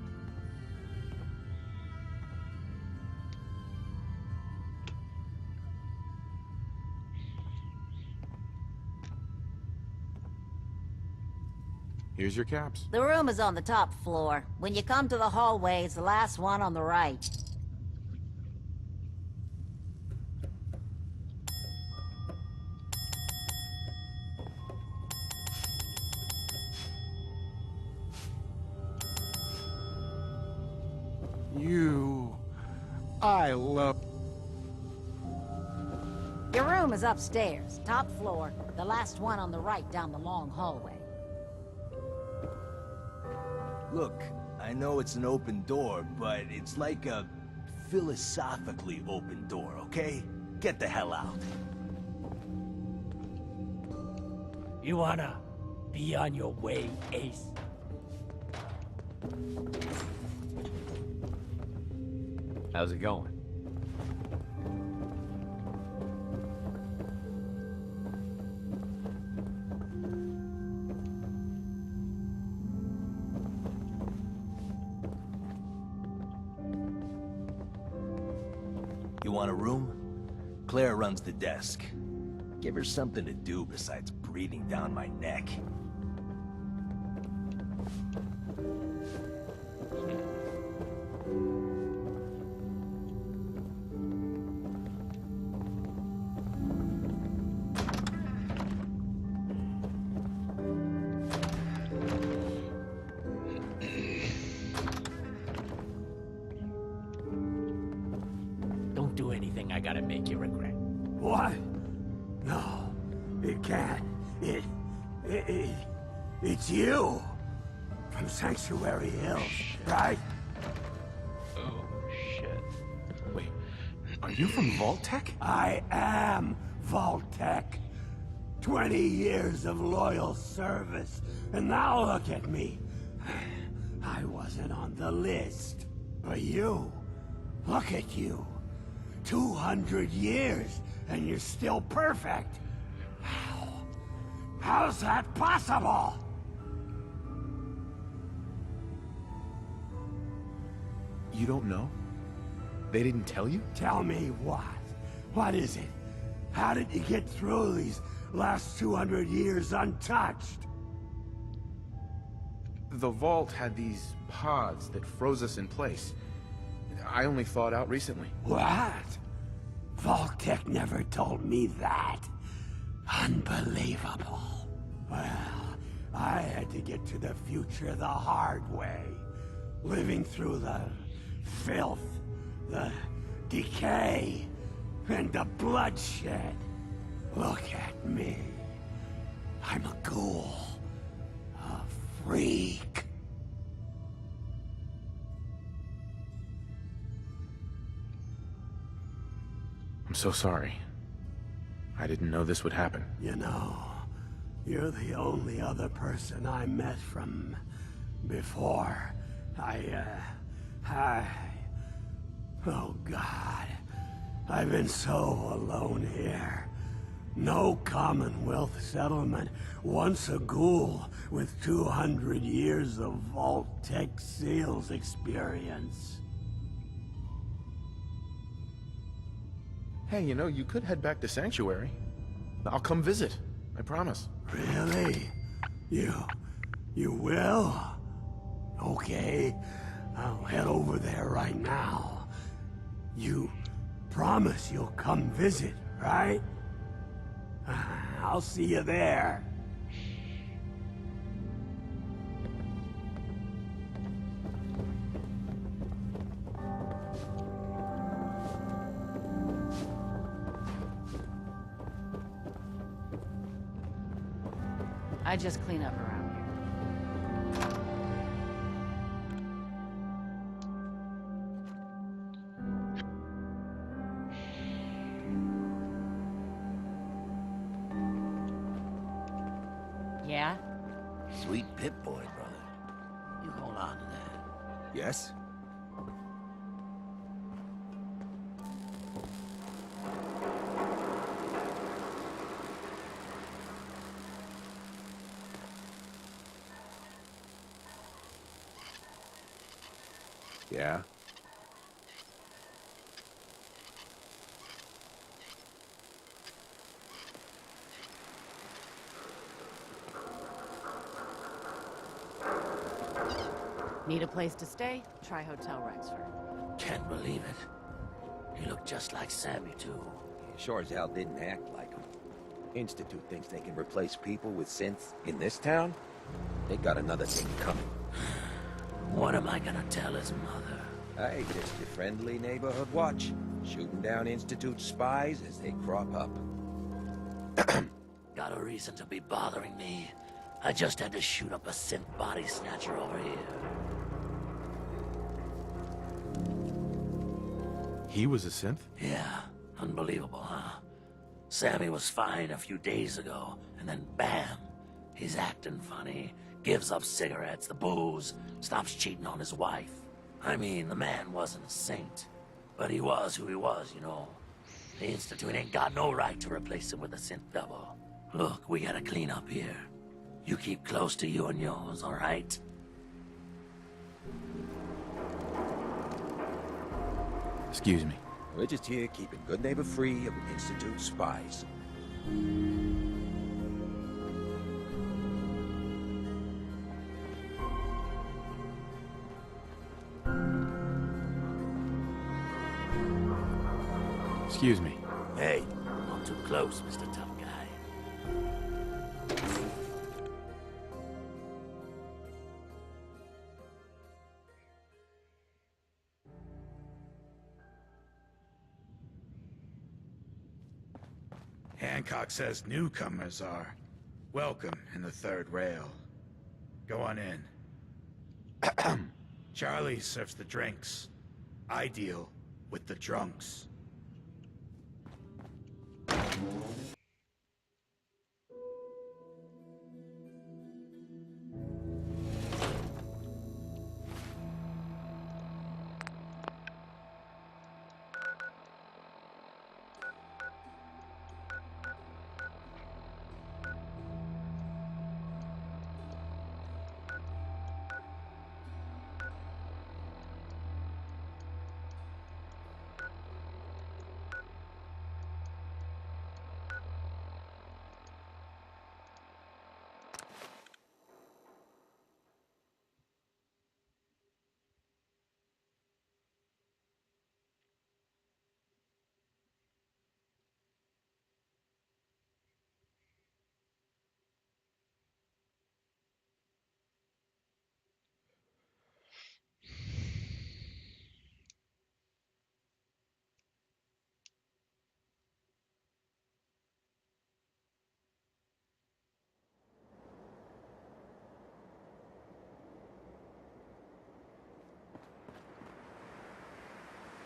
Here's your caps.
The room is on the top floor. When you come to the hallway, it's the last one on the right.
I love...
Your room is upstairs, top floor, the last one on the right down the long hallway.
Look, I know it's an open door, but it's like a philosophically open door, okay? Get the hell out.
You wanna be on your way, Ace?
How's it going?
You want a room? Claire runs the desk. Give her something to do besides breathing down my neck.
Don't do anything I gotta make you regret.
What? No, it can't. It's you. From Sanctuary Hills, right?
Oh, shit.
Wait, are you from Vault-Tec?
I am Vault-Tec. 20 years of loyal service, and now look at me. I wasn't on the list. But you, look at you. 200 years, and you're still perfect. How's that possible?
You don't know? They didn't tell you?
Tell me what? What is it? How did you get through these last 200 years untouched?
The Vault had these pods that froze us in place. I only thawed out recently.
What? Vault-Tec never told me that. Unbelievable. Well, I had to get to the future the hard way. Living through the filth, the decay, and the bloodshed. Look at me. I'm a ghoul. A freak.
I'm so sorry. I didn't know this would happen.
You know, you're the only other person I met from before. Oh God. I've been so alone here. No Commonwealth settlement. Once a ghoul with 200 years of Vault-Tec seals experience.
Hey, you know, you could head back to Sanctuary. I'll come visit. I promise.
Really? You will? Okay. I'll head over there right now. You promise you'll come visit, right? I'll see you there.
I just clean up around here. Yeah?
Sweet Pip-Boy, brother. You hold on to that.
Yes? Yeah?
Need a place to stay? Try Hotel Rexford.
Can't believe it. He looked just like Sammy, too.
Sure as hell didn't act like him. Institute thinks they can replace people with synths in this town? They got another thing coming.
What am I gonna tell his mother?
Hey, just your friendly neighborhood watch. Shooting down Institute spies as they crop up.
Got a reason to be bothering me. I just had to shoot up a synth body snatcher over here.
He was a synth?
Yeah, unbelievable, huh? Sammy was fine a few days ago, and then bam! He's acting funny, gives up cigarettes, the booze, stops cheating on his wife. I mean, the man wasn't a saint, but he was who he was, you know. The Institute ain't got no right to replace him with a synth double. Look, we gotta clean up here. You keep close to you and yours, all right?
Excuse me.
We're just here keeping good neighbor free of Institute spies.
Excuse me.
Hey, not too close, Mr. Tough Guy.
Hancock says newcomers are welcome in the third rail. Go on in. Charlie serves the drinks. I deal with the drunks.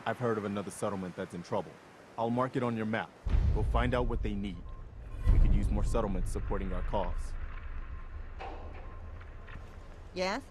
I've heard of another settlement that's in trouble. I'll mark it on your map. We'll find out what they need. We could use more settlements supporting our cause.
Yes?